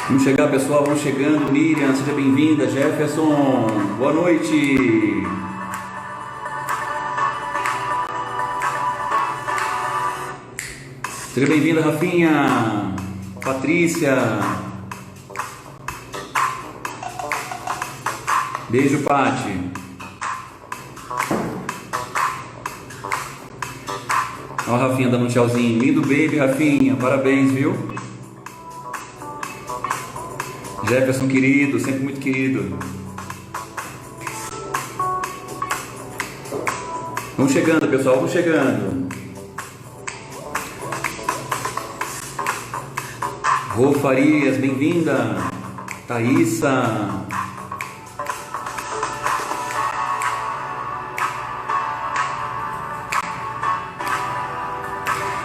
Vamos chegar, pessoal, vamos chegando. Miriam, seja bem-vinda. Jefferson, boa noite. Seja bem-vinda, Rafinha. Patrícia. Beijo, Pati. Ó, a Rafinha dando um tchauzinho. Lindo baby, Rafinha. Parabéns, viu? Jefferson querido, sempre muito querido. Vamos chegando, pessoal, vamos chegando. Rô Farias, bem-vinda. Thaísa.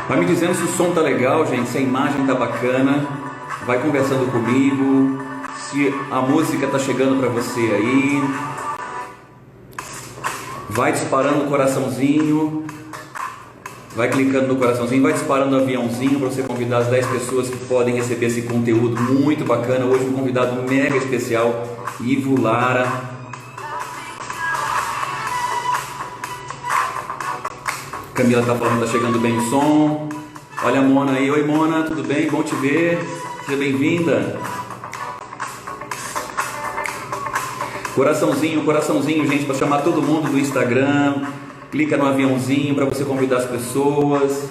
Vai me dizendo se o som tá legal, gente, se a imagem tá bacana. Vai conversando comigo. Se a música tá chegando para você aí. Vai disparando o coraçãozinho. Vai clicando no coraçãozinho. Vai disparando o aviãozinho para você convidar as 10 pessoas que podem receber esse conteúdo muito bacana. Hoje um convidado mega especial, Ivo Lara. Camila tá falando, tá chegando bem o som. Olha a Mona aí. Oi, Mona, tudo bem? Bom te ver. Seja bem-vinda. Coraçãozinho, coraçãozinho, gente, para chamar todo mundo do Instagram. Clica no aviãozinho para você convidar as pessoas.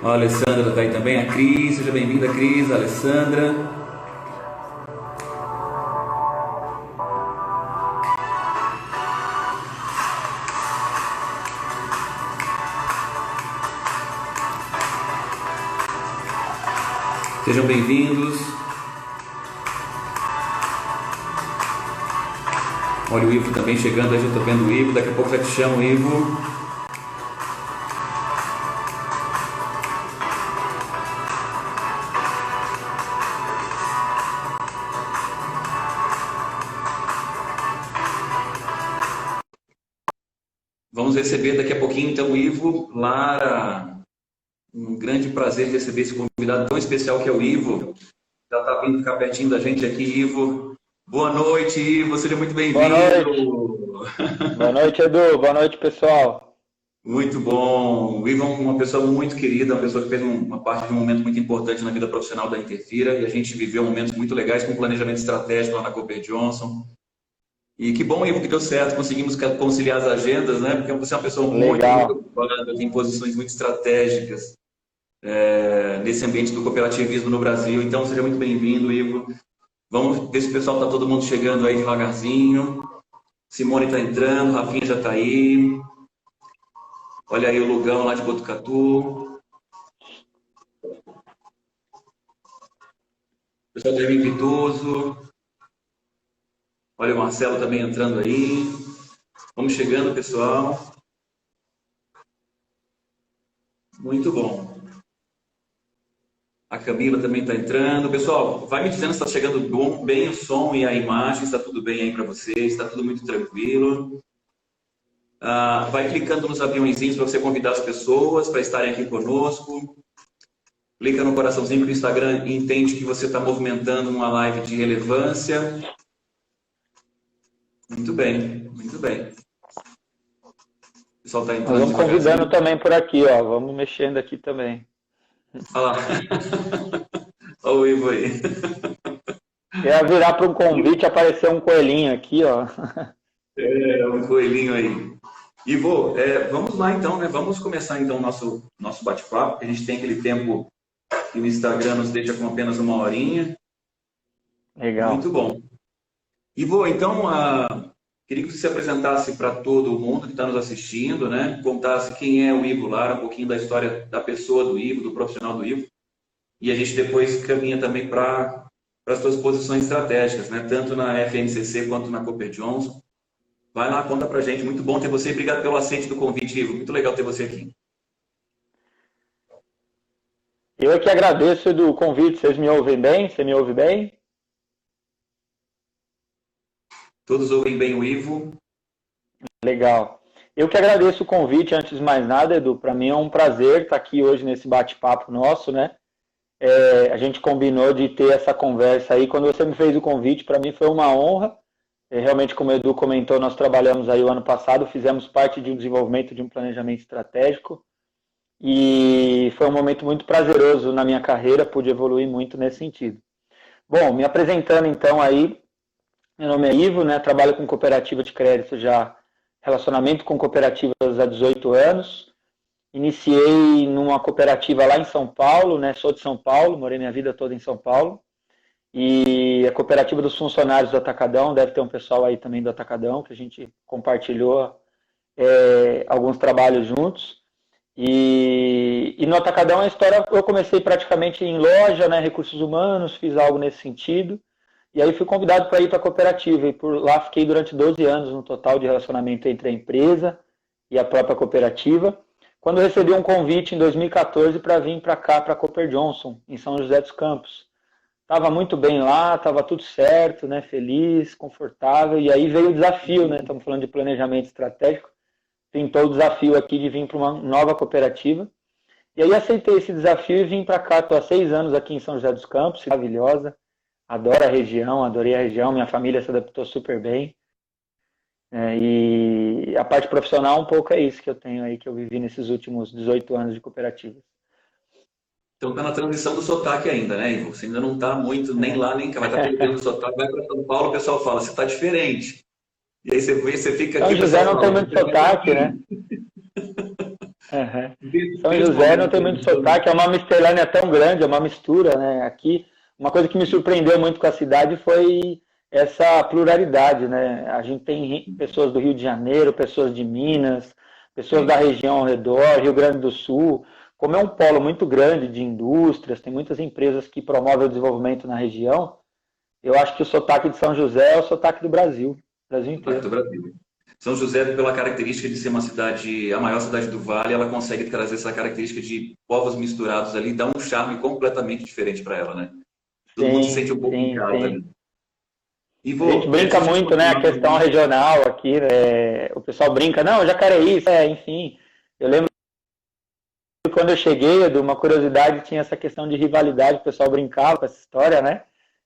A Alessandra tá aí também, a Cris, seja bem-vinda, Cris, a Alessandra. Sejam bem-vindos. Olha o Ivo também chegando, eu já estou vendo o Ivo, daqui a pouco já te chamo, Ivo. Vamos receber daqui a pouquinho então o Ivo Lara. Um grande prazer de receber esse convidado tão especial que é o Ivo. Já está vindo ficar pertinho da gente aqui, Ivo. Boa noite, Ivo. Seja muito bem-vindo. Boa noite. Boa noite, Edu. Boa noite, pessoal. Muito bom. O Ivo é uma pessoa muito querida, uma pessoa que fez uma parte de um momento muito importante na vida profissional da Interfira, e a gente viveu momentos muito legais com planejamento estratégico lá na Cooper Johnson. E que bom, Ivo, que deu certo, conseguimos conciliar as agendas, né? Porque você é uma pessoa muito preocupada, tem posições muito estratégicas nesse ambiente do cooperativismo no Brasil. Então, seja muito bem-vindo, Ivo. Vamos ver se o pessoal está todo mundo chegando aí devagarzinho. Simone está entrando, Rafinha já está aí. Olha aí o Lugão lá de Botucatu. O pessoal do Hermin Pitoso. Olha o Marcelo também entrando aí. Vamos chegando, pessoal. Muito bom. A Camila também está entrando. Pessoal, vai me dizendo se está chegando bem o som e a imagem, está tudo bem aí para vocês, está tudo muito tranquilo. Vai clicando nos aviãozinhos para você convidar as pessoas para estarem aqui conosco. Clica no coraçãozinho que o Instagram entende que você está movimentando uma live de relevância. Muito bem, muito bem. O pessoal está entrando. Vamos convidando também por aqui, ó. Vamos mexendo aqui também. Olha lá. Olha o Ivo aí. Ia virar para um convite, aparecer um coelhinho aqui, ó. Um coelhinho aí. Ivo, vamos lá então, né? Vamos começar então o nosso bate-papo. A gente tem aquele tempo que o Instagram nos deixa com apenas 1 horinha. Legal. Muito bom. Ivo, então, queria que você se apresentasse para todo mundo que está nos assistindo, né? Contasse quem é o Ivo Lara, um pouquinho da história da pessoa do Ivo, do profissional do Ivo. E a gente depois caminha também para as suas posições estratégicas, né? Tanto na FNCC quanto na Cooper Johnson. Vai lá, conta pra gente. Muito bom ter você. Obrigado pelo aceite do convite, Ivo. Muito legal ter você aqui. Eu é que agradeço do convite. Vocês me ouvem bem? Você me ouve bem? Todos ouvem bem o Ivo? Legal. Eu que agradeço o convite, antes de mais nada, Edu. Para mim é um prazer estar aqui hoje nesse bate-papo nosso, né? A gente combinou de ter essa conversa aí. Quando você me fez o convite, para mim foi uma honra. Realmente, como o Edu comentou, nós trabalhamos aí o ano passado, fizemos parte de um desenvolvimento de um planejamento estratégico e foi um momento muito prazeroso na minha carreira, pude evoluir muito nesse sentido. Bom, me apresentando então aí, meu nome é Ivo, né? Trabalho com cooperativa de crédito já, relacionamento com cooperativas há 18 anos. Iniciei numa cooperativa lá em São Paulo, né? Sou de São Paulo, morei minha vida toda em São Paulo. E a cooperativa dos funcionários do Atacadão, deve ter um pessoal aí também do Atacadão, que a gente compartilhou alguns trabalhos juntos. E no Atacadão a história, eu comecei praticamente em loja, né, recursos humanos, fiz algo nesse sentido. E aí fui convidado para ir para a cooperativa e por lá fiquei durante 12 anos no total de relacionamento entre a empresa e a própria cooperativa. Quando eu recebi um convite em 2014 para vir para cá, para a Cooper Johnson, em São José dos Campos. Estava muito bem lá, estava tudo certo, né, feliz, confortável, e aí veio o desafio, né, estamos falando de planejamento estratégico, pintou o desafio aqui de vir para uma nova cooperativa, e aí aceitei esse desafio e vim para cá, estou há 6 anos aqui em São José dos Campos, maravilhosa, adoro a região, adorei a região, minha família se adaptou super bem, e a parte profissional um pouco é isso que eu tenho aí, que eu vivi nesses últimos 18 anos de cooperativas. Então está na transição do sotaque ainda, né, Ivo? Você ainda não está muito nem lá nem cá, vai estar perdendo o sotaque, vai para São Paulo, o pessoal fala, você está diferente. E aí você fica aqui, São José não tem muito sotaque, né? São José não tem muito sotaque, é uma miscelânea tão grande, é uma mistura, né? Aqui, uma coisa que me surpreendeu muito com a cidade foi essa pluralidade, né? A gente tem pessoas do Rio de Janeiro, pessoas de Minas, pessoas da região ao redor, Rio Grande do Sul. Como é um polo muito grande de indústrias, tem muitas empresas que promovem o desenvolvimento na região, eu acho que o sotaque de São José é o sotaque do Brasil inteiro. Do Brasil. São José, pela característica de ser uma cidade, a maior cidade do Vale, ela consegue trazer essa característica de povos misturados ali, dá um charme completamente diferente para ela, né? Todo mundo se sente um pouco em casa ali. A gente brinca muito, né, a questão regional aqui, né? O pessoal brinca, não, Jacareí, enfim. Eu lembro quando eu cheguei, Edu, uma curiosidade, tinha essa questão de rivalidade, o pessoal brincava com essa história, né?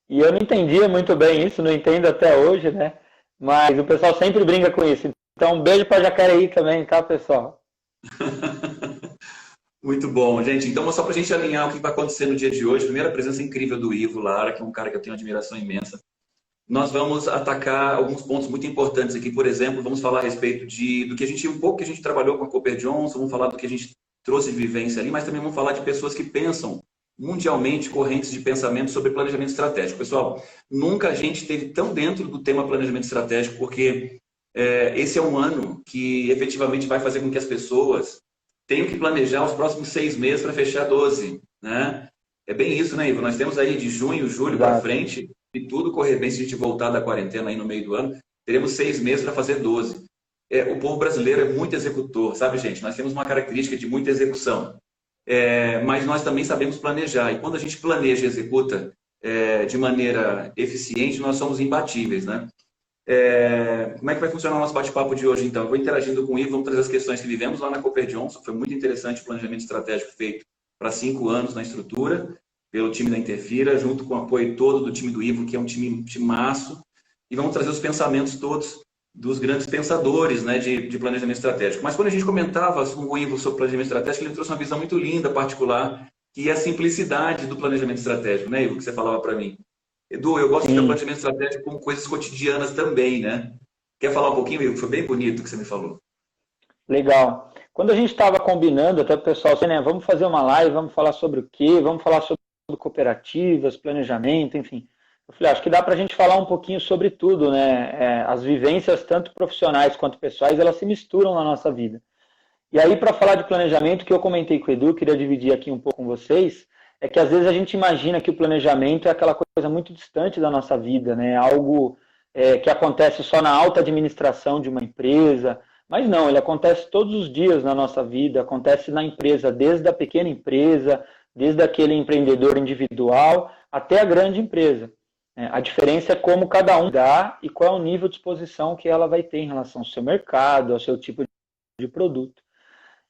E eu não entendia muito bem isso, não entendo até hoje, né? Mas o pessoal sempre brinca com isso. Então, um beijo para Jacareí também, tá, pessoal? Muito bom, gente. Então, só para a gente alinhar o que vai acontecer no dia de hoje, primeira presença incrível do Ivo Lara, que é um cara que eu tenho uma admiração imensa. Nós vamos atacar alguns pontos muito importantes aqui. Por exemplo, vamos falar a respeito do que a gente, um pouco que a gente trabalhou com a Cooper Johnson, vamos falar do que a gente trouxe de vivência ali, mas também vamos falar de pessoas que pensam mundialmente, correntes de pensamento sobre planejamento estratégico. Pessoal, nunca a gente esteve tão dentro do tema planejamento estratégico, porque esse é um ano que efetivamente vai fazer com que as pessoas tenham que planejar os próximos 6 meses para fechar 12, né? É bem isso, né, Ivo? Nós temos aí de junho, julho para frente, e tudo correr bem, se a gente voltar da quarentena aí no meio do ano, teremos 6 meses para fazer 12. O povo brasileiro é muito executor, sabe, gente? Nós temos uma característica de muita execução. Mas nós também sabemos planejar. E quando a gente planeja e executa de maneira eficiente, nós somos imbatíveis, né? Como é que vai funcionar o nosso bate-papo de hoje, então? Eu vou interagindo com o Ivo, vamos trazer as questões que vivemos lá na Cooper Johnson. Foi muito interessante o planejamento estratégico feito para 5 anos na estrutura, pelo time da Interfira, junto com o apoio todo do time do Ivo, que é um timaço. E vamos trazer os pensamentos todos dos grandes pensadores, né, de planejamento estratégico. Mas quando a gente comentava com o Ivo sobre planejamento estratégico, ele trouxe uma visão muito linda, particular, que é a simplicidade do planejamento estratégico, né, Ivo, que você falava para mim. Edu, eu gosto de ter planejamento estratégico como coisas cotidianas também, né? Quer falar um pouquinho, Ivo? Foi bem bonito o que você me falou. Legal. Quando a gente estava combinando, até o pessoal assim, né, vamos fazer uma live, vamos falar sobre o quê? Vamos falar sobre cooperativas, planejamento, enfim. Eu falei, acho que dá para a gente falar um pouquinho sobre tudo, né? As vivências, tanto profissionais quanto pessoais, elas se misturam na nossa vida. E aí, para falar de planejamento, que eu comentei com o Edu, queria dividir aqui um pouco com vocês, é que às vezes a gente imagina que o planejamento é aquela coisa muito distante da nossa vida, né? Algo que acontece só na alta administração de uma empresa, mas não, ele acontece todos os dias na nossa vida, acontece na empresa, desde a pequena empresa, desde aquele empreendedor individual até a grande empresa. A diferença é como cada um dá e qual é o nível de exposição que ela vai ter em relação ao seu mercado, ao seu tipo de produto.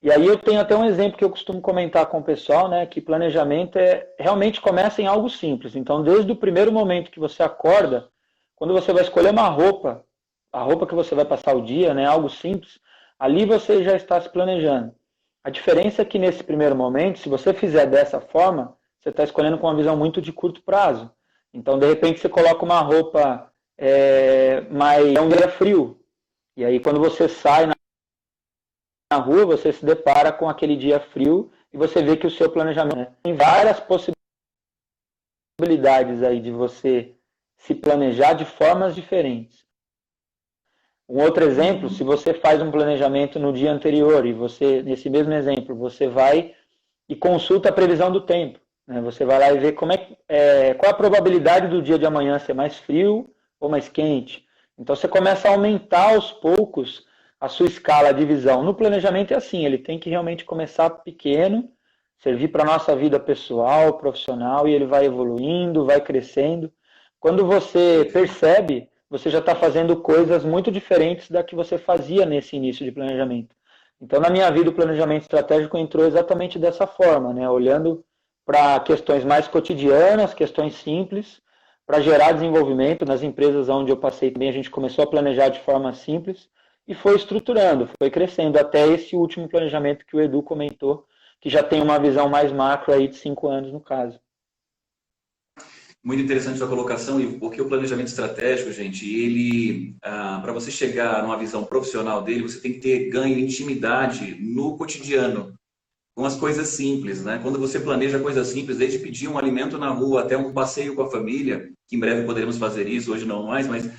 E aí eu tenho até um exemplo que eu costumo comentar com o pessoal, né, que planejamento realmente começa em algo simples. Então, desde o primeiro momento que você acorda, quando você vai escolher uma roupa, a roupa que você vai passar o dia, né, algo simples, ali você já está se planejando. A diferença é que nesse primeiro momento, se você fizer dessa forma, você está escolhendo com uma visão muito de curto prazo. Então, de repente, você coloca uma roupa mais um dia frio. E aí, quando você sai na rua, você se depara com aquele dia frio e você vê que o seu planejamento, né, tem várias possibilidades aí de você se planejar de formas diferentes. Um outro exemplo, se você faz um planejamento no dia anterior e você, nesse mesmo exemplo, você vai e consulta a previsão do tempo. Né? Você vai lá e vê qual a probabilidade do dia de amanhã ser mais frio ou mais quente. Então você começa a aumentar aos poucos a sua escala de visão. No planejamento é assim, ele tem que realmente começar pequeno, servir para a nossa vida pessoal, profissional, e ele vai evoluindo, vai crescendo. Quando você percebe, você já está fazendo coisas muito diferentes da que você fazia nesse início de planejamento. Então, na minha vida, o planejamento estratégico entrou exatamente dessa forma, né? Olhando para questões mais cotidianas, questões simples, para gerar desenvolvimento. Nas empresas onde eu passei também, a gente começou a planejar de forma simples e foi estruturando, foi crescendo até esse último planejamento que o Edu comentou, que já tem uma visão mais macro aí de 5 anos no caso. Muito interessante sua colocação, Ivo, porque o planejamento estratégico, gente, ele, para você chegar numa visão profissional dele, você tem que ter ganho, intimidade no cotidiano, com as coisas simples, né? Quando você planeja coisas simples, desde pedir um alimento na rua até um passeio com a família, que em breve poderemos fazer isso, hoje não mais, mas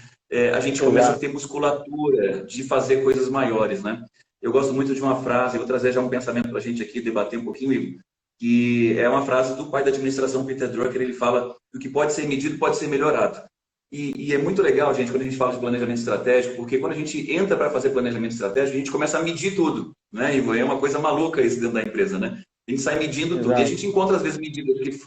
a gente começa a ter musculatura de fazer coisas maiores, né? Eu gosto muito de uma frase, vou trazer já um pensamento para a gente aqui, debater um pouquinho, Ivo, que é uma frase do pai da administração, Peter Drucker. Ele fala que o que pode ser medido pode ser melhorado. E é muito legal, gente, quando a gente fala de planejamento estratégico, porque quando a gente entra para fazer planejamento estratégico, a gente começa a medir tudo, né? E é uma coisa maluca isso dentro da empresa, né? A gente sai medindo tudo. E a gente encontra, às vezes, medidas que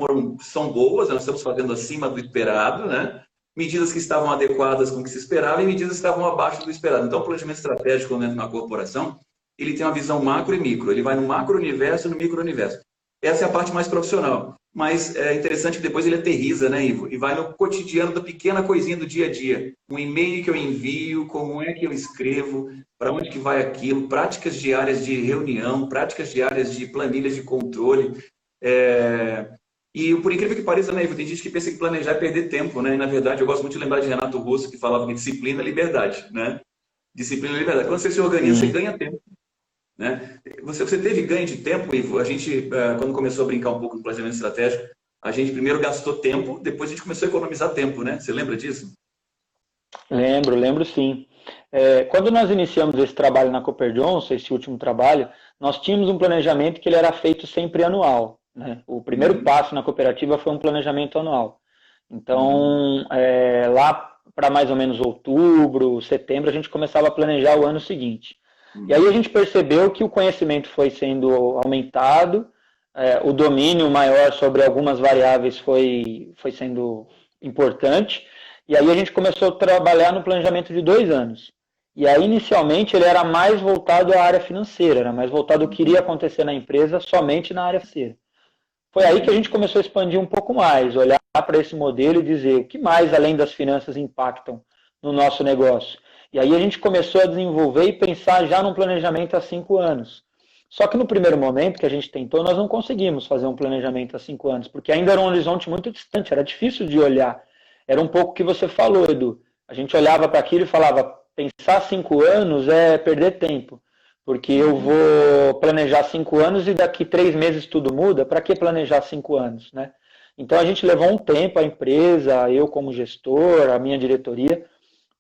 são boas, nós estamos fazendo acima do esperado, né? Medidas que estavam adequadas com o que se esperava e medidas que estavam abaixo do esperado. Então, o planejamento estratégico, quando entra na corporação, ele tem uma visão macro e micro. Ele vai no macro-universo e no micro-universo. Essa é a parte mais profissional. Mas é interessante que depois ele aterriza, né, Ivo? E vai no cotidiano da pequena coisinha do dia a dia. Um e-mail que eu envio, como é que eu escrevo, para onde que vai aquilo, práticas diárias de reunião, práticas diárias de planilhas de controle. E por incrível que pareça, né, Ivo, tem gente que pensa que planejar é perder tempo, né? E, na verdade, eu gosto muito de lembrar de Renato Russo, que falava que disciplina é liberdade, né? Disciplina é liberdade. Quando você se organiza, você ganha tempo. Né? Você teve ganho de tempo, Ivo? A gente, quando começou a brincar um pouco no planejamento estratégico, a gente primeiro gastou tempo, depois a gente começou a economizar tempo, né? Você lembra disso? Lembro sim. Quando nós iniciamos esse trabalho na Cooper Johnson, esse último trabalho, nós tínhamos um planejamento que ele era feito sempre anual. Né? O primeiro passo na cooperativa foi um planejamento anual. Então, lá para mais ou menos outubro, setembro, a gente começava a planejar o ano seguinte. E aí a gente percebeu que o conhecimento foi sendo aumentado, o domínio maior sobre algumas variáveis foi sendo importante, e aí a gente começou a trabalhar no planejamento de 2 anos. E aí, inicialmente, ele era mais voltado à área financeira, era mais voltado ao que iria acontecer na empresa somente na área financeira. Foi aí que a gente começou a expandir um pouco mais, olhar para esse modelo e dizer o que mais, além das finanças, impactam no nosso negócio. E aí a gente começou a desenvolver e pensar já num planejamento a 5 anos. Só que no primeiro momento que a gente tentou, nós não conseguimos fazer um planejamento a 5 anos, porque ainda era um horizonte muito distante, era difícil de olhar. Era um pouco o que você falou, Edu. A gente olhava para aquilo e falava, pensar 5 anos é perder tempo, porque eu vou planejar 5 anos e daqui 3 meses tudo muda, para que planejar 5 anos, né? Então a gente levou um tempo, a empresa, eu como gestor, a minha diretoria,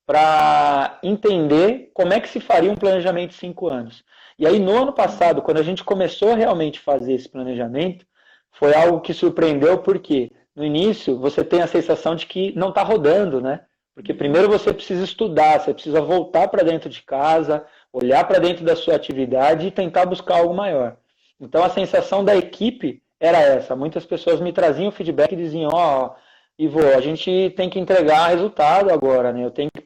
para entender como é que se faria um planejamento de 5 anos. E aí, no ano passado, quando a gente começou a realmente fazer esse planejamento, foi algo que surpreendeu, porque no início você tem a sensação de que não está rodando, né? Porque primeiro você precisa estudar, você precisa voltar para dentro de casa, olhar para dentro da sua atividade e tentar buscar algo maior. Então, a sensação da equipe era essa. Muitas pessoas me traziam feedback e diziam, ó, Ivo, a gente tem que entregar resultado agora, né? Eu tenho que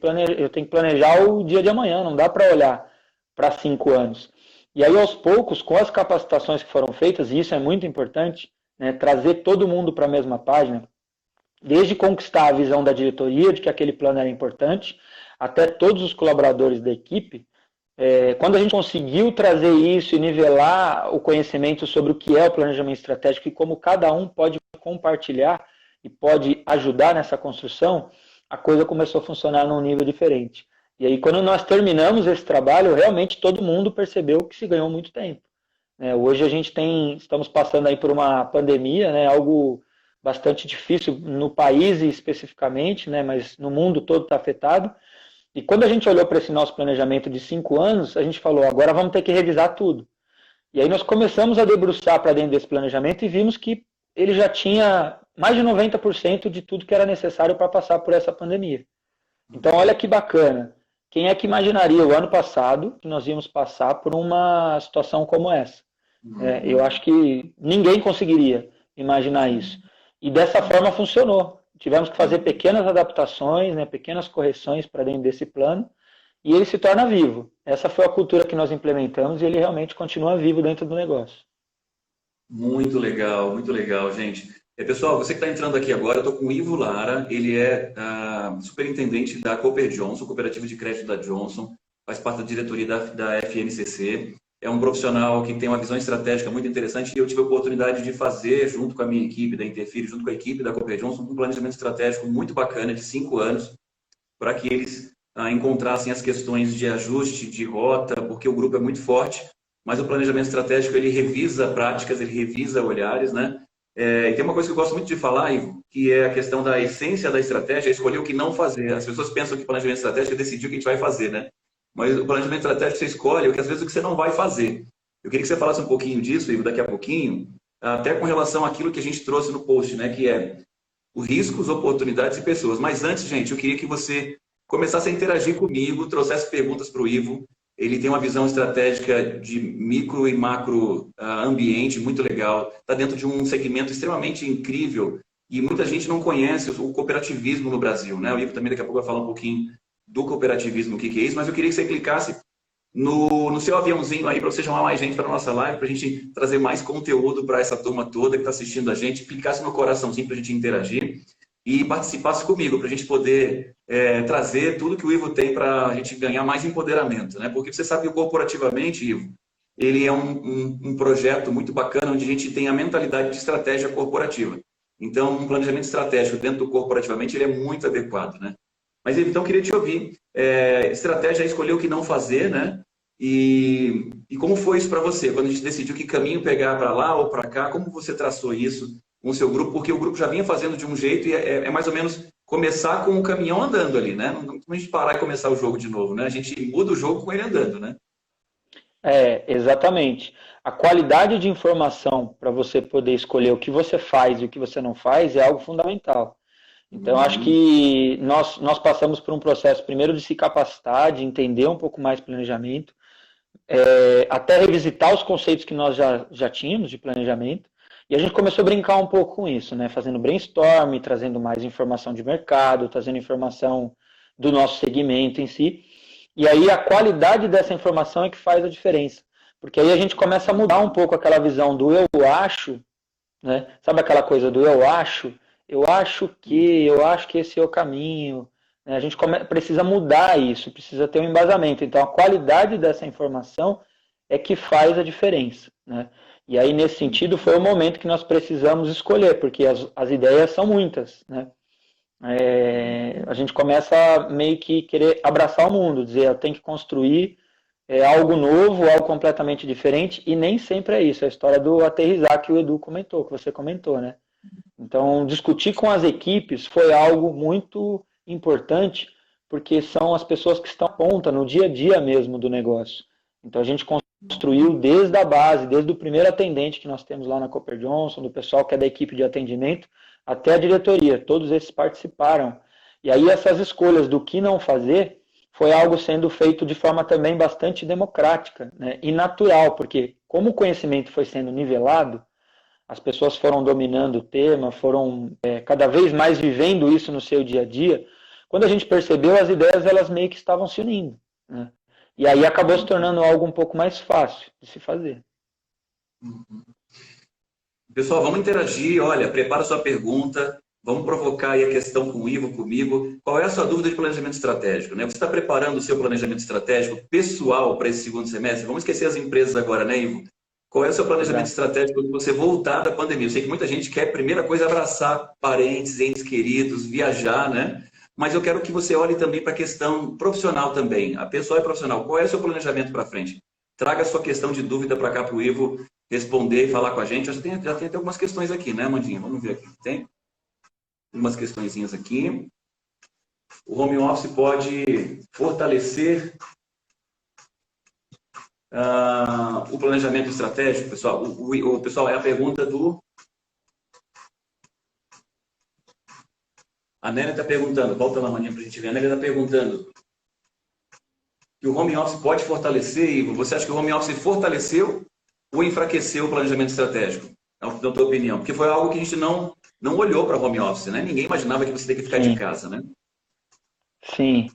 planejar o dia de amanhã, não dá para olhar para 5 anos. E aí, aos poucos, com as capacitações que foram feitas, e isso é muito importante, né, trazer todo mundo para a mesma página, desde conquistar a visão da diretoria de que aquele plano era importante, até todos os colaboradores da equipe, quando a gente conseguiu trazer isso e nivelar o conhecimento sobre o que é o planejamento estratégico e como cada um pode compartilhar e pode ajudar nessa construção, a coisa começou a funcionar num nível diferente. E aí, quando nós terminamos esse trabalho, realmente todo mundo percebeu que se ganhou muito tempo. Hoje estamos passando aí por uma pandemia, né, algo bastante difícil no país especificamente, né, mas no mundo todo está afetado. E quando a gente olhou para esse nosso planejamento de 5 anos, a gente falou, agora vamos ter que revisar tudo. E aí nós começamos a debruçar para dentro desse planejamento e vimos que ele já tinha mais de 90% de tudo que era necessário para passar por essa pandemia. Então, olha que bacana. Quem é que imaginaria o ano passado que nós íamos passar por uma situação como essa? Eu acho que ninguém conseguiria imaginar isso. E dessa forma funcionou. Tivemos que fazer pequenas adaptações, né, pequenas correções para dentro desse plano, e ele se torna vivo. Essa foi a cultura que nós implementamos e ele realmente continua vivo dentro do negócio. Muito legal, gente. Pessoal, você que está entrando aqui agora, eu estou com o Ivo Lara, ele é superintendente da Cooper Johnson, Cooperativa de Crédito da Johnson, faz parte da diretoria da FNCC, é um profissional que tem uma visão estratégica muito interessante e eu tive a oportunidade de fazer, junto com a minha equipe da Interfire, junto com a equipe da Cooper Johnson, um planejamento estratégico muito bacana de 5 anos, para que eles encontrassem as questões de ajuste, de rota, porque o grupo é muito forte, mas o planejamento estratégico, ele revisa práticas, ele revisa olhares, né? E tem uma coisa que eu gosto muito de falar, Ivo, que é a questão da essência da estratégia, é escolher o que não fazer. As pessoas pensam que planejamento estratégico é decidir o que a gente vai fazer, né? Mas o planejamento estratégico você escolhe, o que às vezes o que você não vai fazer. Eu queria que você falasse um pouquinho disso, Ivo, daqui a pouquinho, até com relação àquilo que a gente trouxe no post, né? Que é os riscos, oportunidades e pessoas. Mas antes, gente, eu queria que você começasse a interagir comigo, trouxesse perguntas para o Ivo. Ele tem uma visão estratégica de micro e macro ambiente muito legal. Está dentro de um segmento extremamente incrível e muita gente não conhece o cooperativismo no Brasil, né? O Ivo também daqui a pouco vai falar um pouquinho do cooperativismo, o que é isso, mas eu queria que você clicasse no seu aviãozinho aí para você chamar mais gente para a nossa live, para a gente trazer mais conteúdo para essa turma toda que está assistindo a gente, clicasse no coraçãozinho para a gente interagir e participasse comigo, para a gente poder trazer tudo que o Ivo tem para a gente ganhar mais empoderamento, né? Porque você sabe que corporativamente, Ivo, ele é um projeto muito bacana onde a gente tem a mentalidade de estratégia corporativa. Então, um planejamento estratégico dentro do corporativamente ele é muito adequado, né? Mas, Ivo, então, eu queria te ouvir. Estratégia é escolher o que não fazer, né? E como foi isso para você? Quando a gente decidiu que caminho pegar para lá ou para cá, como você traçou isso com o seu grupo? Porque o grupo já vinha fazendo de um jeito e é mais ou menos começar com o caminhão andando ali, né? Não a gente parar e começar o jogo de novo, né? A gente muda o jogo com ele andando, né? Exatamente. A qualidade de informação para você poder escolher o que você faz e o que você não faz é algo fundamental. Então, acho que nós passamos por um processo, primeiro, de se capacitar, de entender um pouco mais planejamento, até revisitar os conceitos que nós já tínhamos de planejamento, e a gente começou a brincar um pouco com isso, né? Fazendo brainstorm, trazendo mais informação de mercado, trazendo informação do nosso segmento em si, e aí a qualidade dessa informação é que faz a diferença, porque aí a gente começa a mudar um pouco aquela visão do eu acho, né? Sabe aquela coisa do eu acho que esse é o caminho. A gente precisa mudar isso, precisa ter um embasamento. Então, a qualidade dessa informação é que faz a diferença, né? E aí, nesse sentido, foi o momento que nós precisamos escolher, porque as ideias são muitas, né? A gente começa a meio que querer abraçar o mundo, dizer, eu tenho que construir algo novo, algo completamente diferente, e nem sempre é isso. É a história do aterrissar que o Edu comentou, que você comentou, né? Então, discutir com as equipes foi algo muito importante, porque são as pessoas que estão à ponta, no dia a dia mesmo do negócio. Então, a gente construiu desde a base, desde o primeiro atendente que nós temos lá na Cooper Johnson, do pessoal que é da equipe de atendimento, até a diretoria, todos esses participaram. E aí, essas escolhas do que não fazer, foi algo sendo feito de forma também bastante democrática, né, e natural, porque como o conhecimento foi sendo nivelado, as pessoas foram dominando o tema, foram cada vez mais vivendo isso no seu dia a dia. Quando a gente percebeu, as ideias elas meio que estavam se unindo, né? E aí acabou se tornando algo um pouco mais fácil de se fazer. Pessoal, vamos interagir. Olha, prepara sua pergunta. Vamos provocar aí a questão com o Ivo, comigo. Qual é a sua dúvida de planejamento estratégico, né? Você está preparando o seu planejamento estratégico pessoal para esse segundo semestre? Vamos esquecer as empresas agora, né, Ivo? Qual é o seu planejamento estratégico quando você voltar da pandemia? Eu sei que muita gente quer, primeira coisa, abraçar parentes, entes queridos, viajar, né? Mas eu quero que você olhe também para a questão profissional também. A pessoa é profissional. Qual é o seu planejamento para frente? Traga a sua questão de dúvida para cá para o Ivo responder e falar com a gente. Já tem até algumas questões aqui, né, Amandinha? Vamos ver aqui. Tem umas questõezinhas aqui. O home office pode fortalecer o planejamento estratégico, pessoal. Pessoal, é a pergunta do... A Nélia está perguntando, volta lá, Maninha, para a gente ver. A Nélia está perguntando que o home office pode fortalecer, Ivo. Você acha que o home office fortaleceu ou enfraqueceu o planejamento estratégico? Na tua opinião? Porque foi algo que a gente não olhou para o home office, né? Ninguém imaginava que você tem que ficar de casa, né? Sim.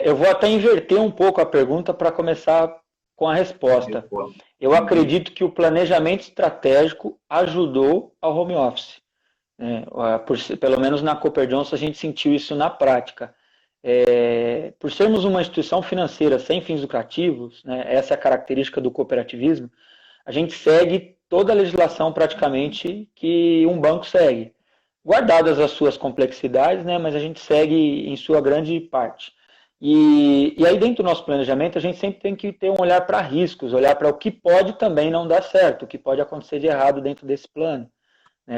Eu vou até inverter um pouco a pergunta para começar com a resposta. Eu acredito que o planejamento estratégico ajudou ao home office. Pelo menos na Cooper Johnson a gente sentiu isso na prática. Por sermos uma instituição financeira sem fins lucrativos, né, essa é a característica do cooperativismo, a gente segue toda a legislação praticamente que um banco segue, guardadas as suas complexidades, né, mas a gente segue em sua grande parte. E aí dentro do nosso planejamento a gente sempre tem que ter um olhar para riscos, olhar para o que pode também não dar certo, o que pode acontecer de errado dentro desse plano.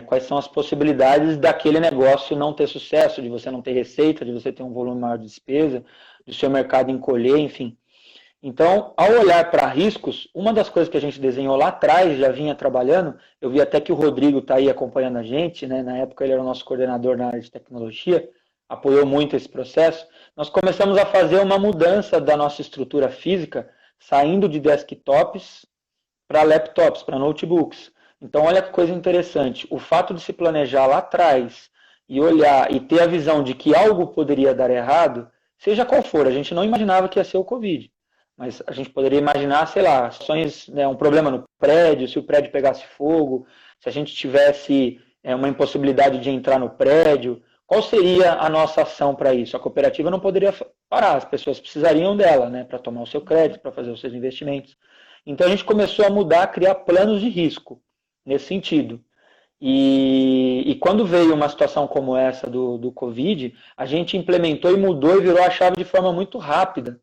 Quais são as possibilidades daquele negócio não ter sucesso, de você não ter receita, de você ter um volume maior de despesa, do seu mercado encolher, enfim. Então, ao olhar para riscos, uma das coisas que a gente desenhou lá atrás, já vinha trabalhando, eu vi até que o Rodrigo está aí acompanhando a gente, né? Na época ele era o nosso coordenador na área de tecnologia, apoiou muito esse processo. Nós começamos a fazer uma mudança da nossa estrutura física, saindo de desktops para laptops, para notebooks. Então, olha que coisa interessante. O fato de se planejar lá atrás e olhar e ter a visão de que algo poderia dar errado, seja qual for, a gente não imaginava que ia ser o Covid. Mas a gente poderia imaginar, sei lá, ações, né, um problema no prédio, se o prédio pegasse fogo, se a gente tivesse uma impossibilidade de entrar no prédio, qual seria a nossa ação para isso? A cooperativa não poderia parar, as pessoas precisariam dela, né, para tomar o seu crédito, para fazer os seus investimentos. Então, a gente começou a mudar, a criar planos de risco nesse sentido. E quando veio uma situação como essa do Covid, a gente implementou e mudou e virou a chave de forma muito rápida,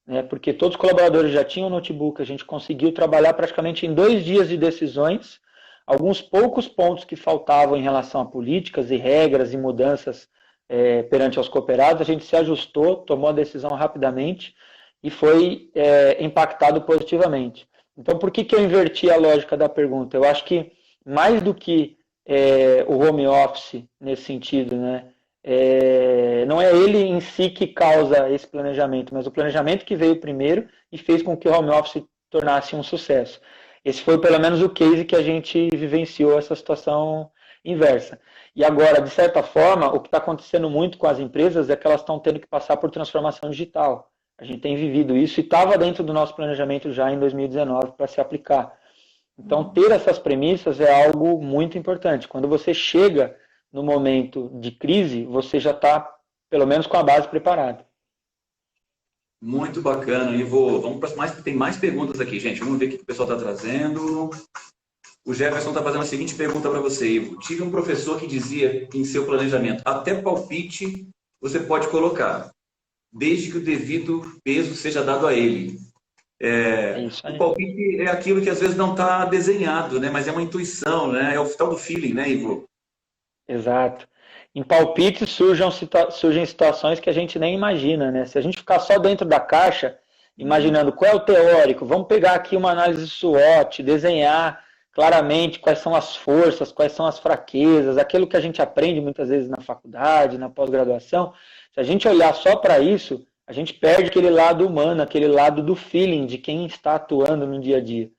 né? Porque todos os colaboradores já tinham notebook, a gente conseguiu trabalhar praticamente em 2 dias de decisões, alguns poucos pontos que faltavam em relação a políticas e regras e mudanças perante aos cooperados, a gente se ajustou, tomou a decisão rapidamente e foi impactado positivamente. Então, por que eu inverti a lógica da pergunta? Eu acho que, mais do que o home office, nesse sentido, né, não é ele em si que causa esse planejamento, mas o planejamento que veio primeiro e fez com que o home office tornasse um sucesso. Esse foi, pelo menos, o case que a gente vivenciou, essa situação inversa. E agora, de certa forma, o que está acontecendo muito com as empresas é que elas estão tendo que passar por transformação digital. A gente tem vivido isso e estava dentro do nosso planejamento já em 2019 para se aplicar. Então, ter essas premissas é algo muito importante. Quando você chega no momento de crise, você já está, pelo menos, com a base preparada. Muito bacana, Ivo. Vamos para mais, tem mais perguntas aqui, gente. Vamos ver o que o pessoal está trazendo. O Jefferson está fazendo a seguinte pergunta para você, Ivo. Tive um professor que dizia em seu planejamento, até palpite você pode colocar, desde que o devido peso seja dado a ele. O palpite é aquilo que às vezes não está desenhado, né? Mas é uma intuição, né? É o tal do feeling, né, Ivo? Exato. Em palpites surgem situações que a gente nem imagina, né? Se a gente ficar só dentro da caixa, imaginando qual é o teórico, vamos pegar aqui uma análise SWOT, desenhar claramente quais são as forças, quais são as fraquezas, aquilo que a gente aprende muitas vezes na faculdade, na pós-graduação. Se a gente olhar só para isso, a gente perde aquele lado humano, aquele lado do feeling de quem está atuando no dia a dia.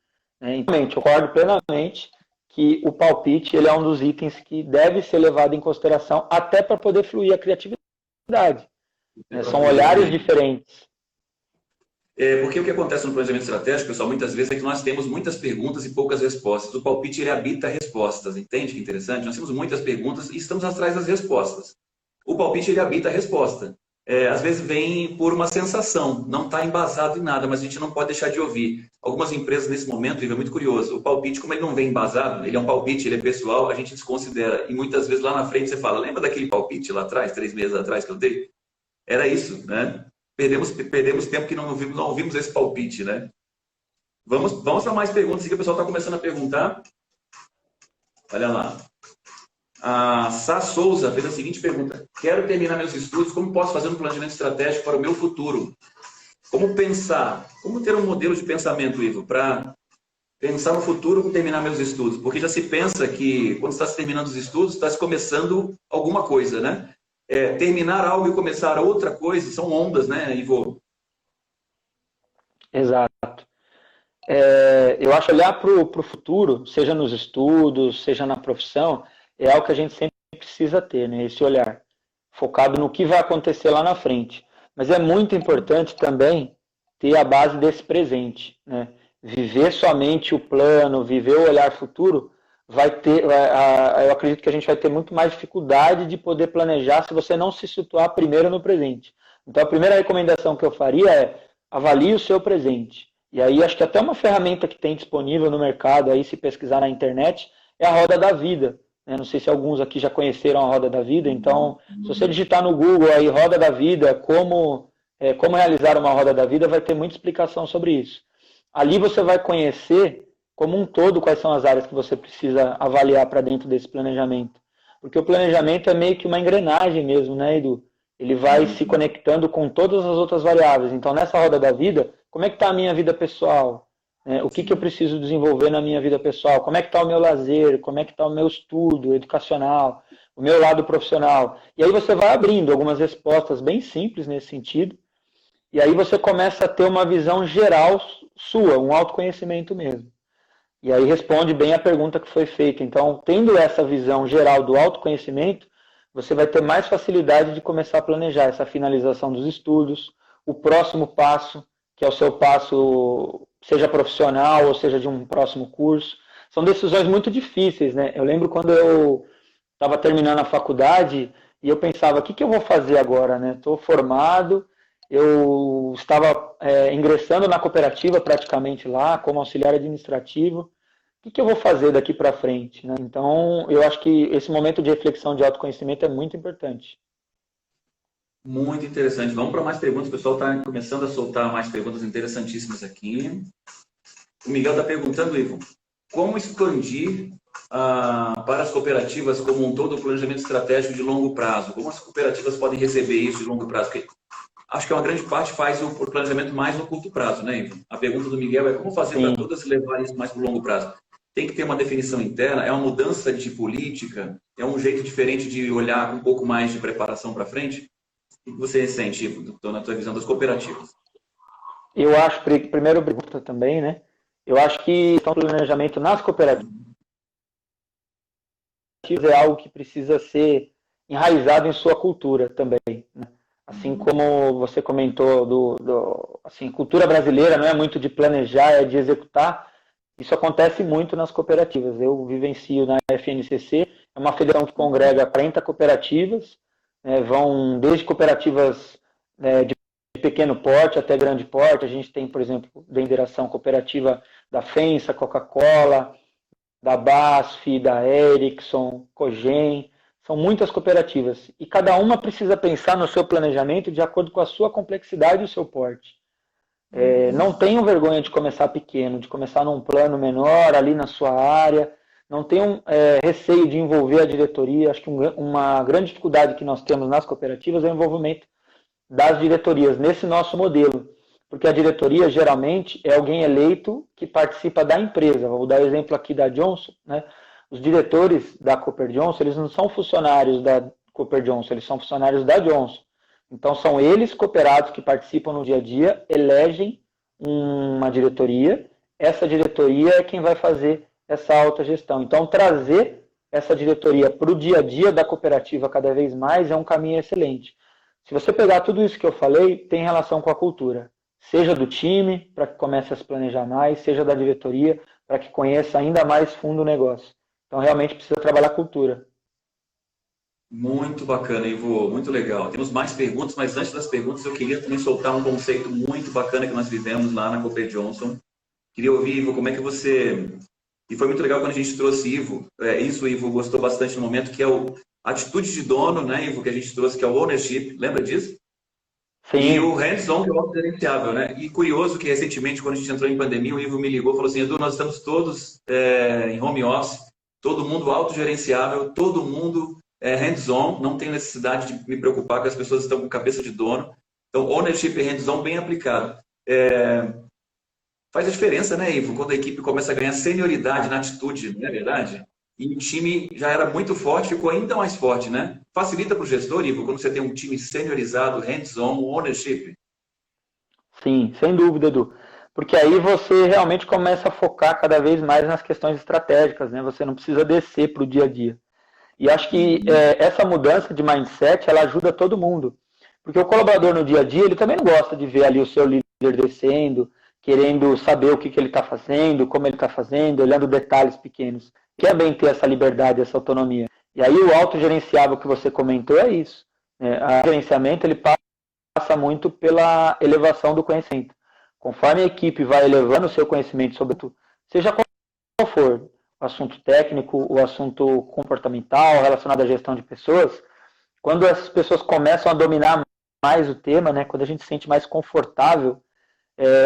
Então, eu concordo plenamente que o palpite ele é um dos itens que deve ser levado em consideração até para poder fluir a criatividade. São olhares diferentes. Porque o que acontece no planejamento estratégico, pessoal, muitas vezes é que nós temos muitas perguntas e poucas respostas. O palpite, ele habita respostas, entende que interessante? Nós temos muitas perguntas e estamos atrás das respostas. O palpite, ele habita a resposta. Às vezes vem por uma sensação, não está embasado em nada, mas a gente não pode deixar de ouvir. Algumas empresas, nesse momento, é muito curioso, o palpite, como ele não vem embasado, ele é um palpite, ele é pessoal, a gente desconsidera. E muitas vezes lá na frente você fala, lembra daquele palpite lá atrás, 3 meses atrás que eu dei? Era isso, né? Perdemos tempo que não ouvimos esse palpite, né? Vamos para mais perguntas, que o pessoal está começando a perguntar. Olha lá. A Sá Souza fez a seguinte pergunta. Quero terminar meus estudos, como posso fazer um planejamento estratégico para o meu futuro? Como pensar? Como ter um modelo de pensamento, Ivo, para pensar no futuro e terminar meus estudos? Porque já se pensa que quando está se terminando os estudos, está se começando alguma coisa, né? Terminar algo e começar outra coisa são ondas, né, Ivo? Exato. Eu acho olhar para o futuro, seja nos estudos, seja na profissão, é algo que a gente sempre precisa ter, né? Esse olhar focado no que vai acontecer lá na frente. Mas é muito importante também ter a base desse presente, né? Viver somente o plano, viver o olhar futuro, eu acredito que a gente vai ter muito mais dificuldade de poder planejar se você não se situar primeiro no presente. Então, a primeira recomendação que eu faria é avalie o seu presente. E aí, acho que até uma ferramenta que tem disponível no mercado, aí se pesquisar na internet, é a Roda da Vida. Não sei se alguns aqui já conheceram a Roda da Vida, então, se você digitar no Google aí, Roda da Vida, como realizar uma Roda da Vida, vai ter muita explicação sobre isso. Ali você vai conhecer como um todo quais são as áreas que você precisa avaliar para dentro desse planejamento. Porque o planejamento é meio que uma engrenagem mesmo, né, Edu? Ele vai se conectando com todas as outras variáveis. Então, nessa roda da vida, como é que está a minha vida pessoal? O que eu preciso desenvolver na minha vida pessoal? Como é que está o meu lazer? Como é que está o meu estudo educacional? O meu lado profissional? E aí você vai abrindo algumas respostas bem simples nesse sentido. E aí você começa a ter uma visão geral sua, um autoconhecimento mesmo. E aí responde bem a pergunta que foi feita. Então, tendo essa visão geral do autoconhecimento, você vai ter mais facilidade de começar a planejar essa finalização dos estudos, o próximo passo, que é o seu passo, seja profissional ou seja de um próximo curso. São decisões muito difíceis, né? Eu lembro quando eu estava terminando a faculdade e eu pensava, o que eu vou fazer agora, né? Estou formado, eu estava ingressando na cooperativa praticamente lá, como auxiliar administrativo. O que eu vou fazer daqui para frente, né? Então, eu acho que esse momento de reflexão de autoconhecimento é muito importante. Muito interessante. Vamos para mais perguntas. O pessoal está começando a soltar mais perguntas interessantíssimas aqui. O Miguel está perguntando, Ivo, como expandir para as cooperativas como um todo o planejamento estratégico de longo prazo? Como as cooperativas podem receber isso de longo prazo? Porque acho que uma grande parte faz o planejamento mais no curto prazo, né, Ivo? A pergunta do Miguel é como fazer para todas levarem isso mais para o longo prazo? Tem que ter uma definição interna? É uma mudança de política? É um jeito diferente de olhar com um pouco mais de preparação para frente? O que você sente, Ivo, na tua visão das cooperativas? Eu acho, primeiro pergunta também, né? Eu acho que o planejamento nas cooperativas é algo que precisa ser enraizado em sua cultura também, né? Assim como você comentou, assim, cultura brasileira não é muito de planejar, é de executar. Isso acontece muito nas cooperativas. Eu vivencio na FNCC, é uma federação que congrega 40 cooperativas, vão desde cooperativas de pequeno porte até grande porte. A gente tem, por exemplo, federação cooperativa da FENSA, Coca-Cola, da BASF, da Ericsson, Cogen. São muitas cooperativas. E cada uma precisa pensar no seu planejamento de acordo com a sua complexidade e o seu porte. Não tenham vergonha de começar pequeno, de começar num plano menor, ali na sua área. Não tenham receio de envolver a diretoria. Acho que uma grande dificuldade que nós temos nas cooperativas é o envolvimento das diretorias nesse nosso modelo. Porque a diretoria, geralmente, é alguém eleito que participa da empresa. Vou dar exemplo aqui da Johnson, né? Os diretores da Cooper Johnson, eles não são funcionários da Cooper Johnson, eles são funcionários da Johnson. Então, são eles, cooperados, que participam no dia a dia, elegem uma diretoria. Essa diretoria é quem vai fazer essa autogestão. Então, trazer essa diretoria para o dia a dia da cooperativa cada vez mais é um caminho excelente. Se você pegar tudo isso que eu falei, tem relação com a cultura. Seja do time, para que comece a se planejar mais, seja da diretoria, para que conheça ainda mais fundo o negócio. Então, realmente precisa trabalhar a cultura. Muito bacana, Ivo, muito legal. Temos mais perguntas, mas antes das perguntas eu queria também soltar um conceito muito bacana que nós vivemos lá na Cooper Johnson. Queria ouvir, Ivo, como é que você... E foi muito legal quando a gente trouxe Ivo, isso o Ivo gostou bastante no momento, que é o atitude de dono, né, Ivo, que a gente trouxe, que é o ownership, lembra disso? E Sim. o hands-on, que é o autogerenciável, né? E curioso que recentemente, quando a gente entrou em pandemia, o Ivo me ligou e falou assim, Edu, nós estamos todos em home office, todo mundo autogerenciável, todo mundo hands-on, não tem necessidade de me preocupar que as pessoas estão com cabeça de dono. Então, ownership e hands-on bem aplicado. Faz a diferença, né, Ivo? Quando a equipe começa a ganhar senioridade na atitude, não é verdade? E o time já era muito forte, ficou ainda mais forte, né? Facilita para o gestor, Ivo, quando você tem um time seniorizado, hands-on, ownership. Sim, sem dúvida, Edu. Porque aí você realmente começa a focar cada vez mais nas questões estratégicas, né? Você não precisa descer para o dia a dia. E acho que essa mudança de mindset, ela ajuda todo mundo. Porque o colaborador no dia a dia, ele também não gosta de ver ali o seu líder descendo, querendo saber o que, que ele está fazendo, como ele está fazendo, olhando detalhes pequenos. Quer bem ter essa liberdade, essa autonomia. E aí o autogerenciável que você comentou é isso. O gerenciamento, ele passa muito pela elevação do conhecimento. Conforme a equipe vai elevando o seu conhecimento sobre tudo, seja qual for o assunto técnico, o assunto comportamental, relacionado à gestão de pessoas, quando essas pessoas começam a dominar mais o tema, né, quando a gente se sente mais confortável,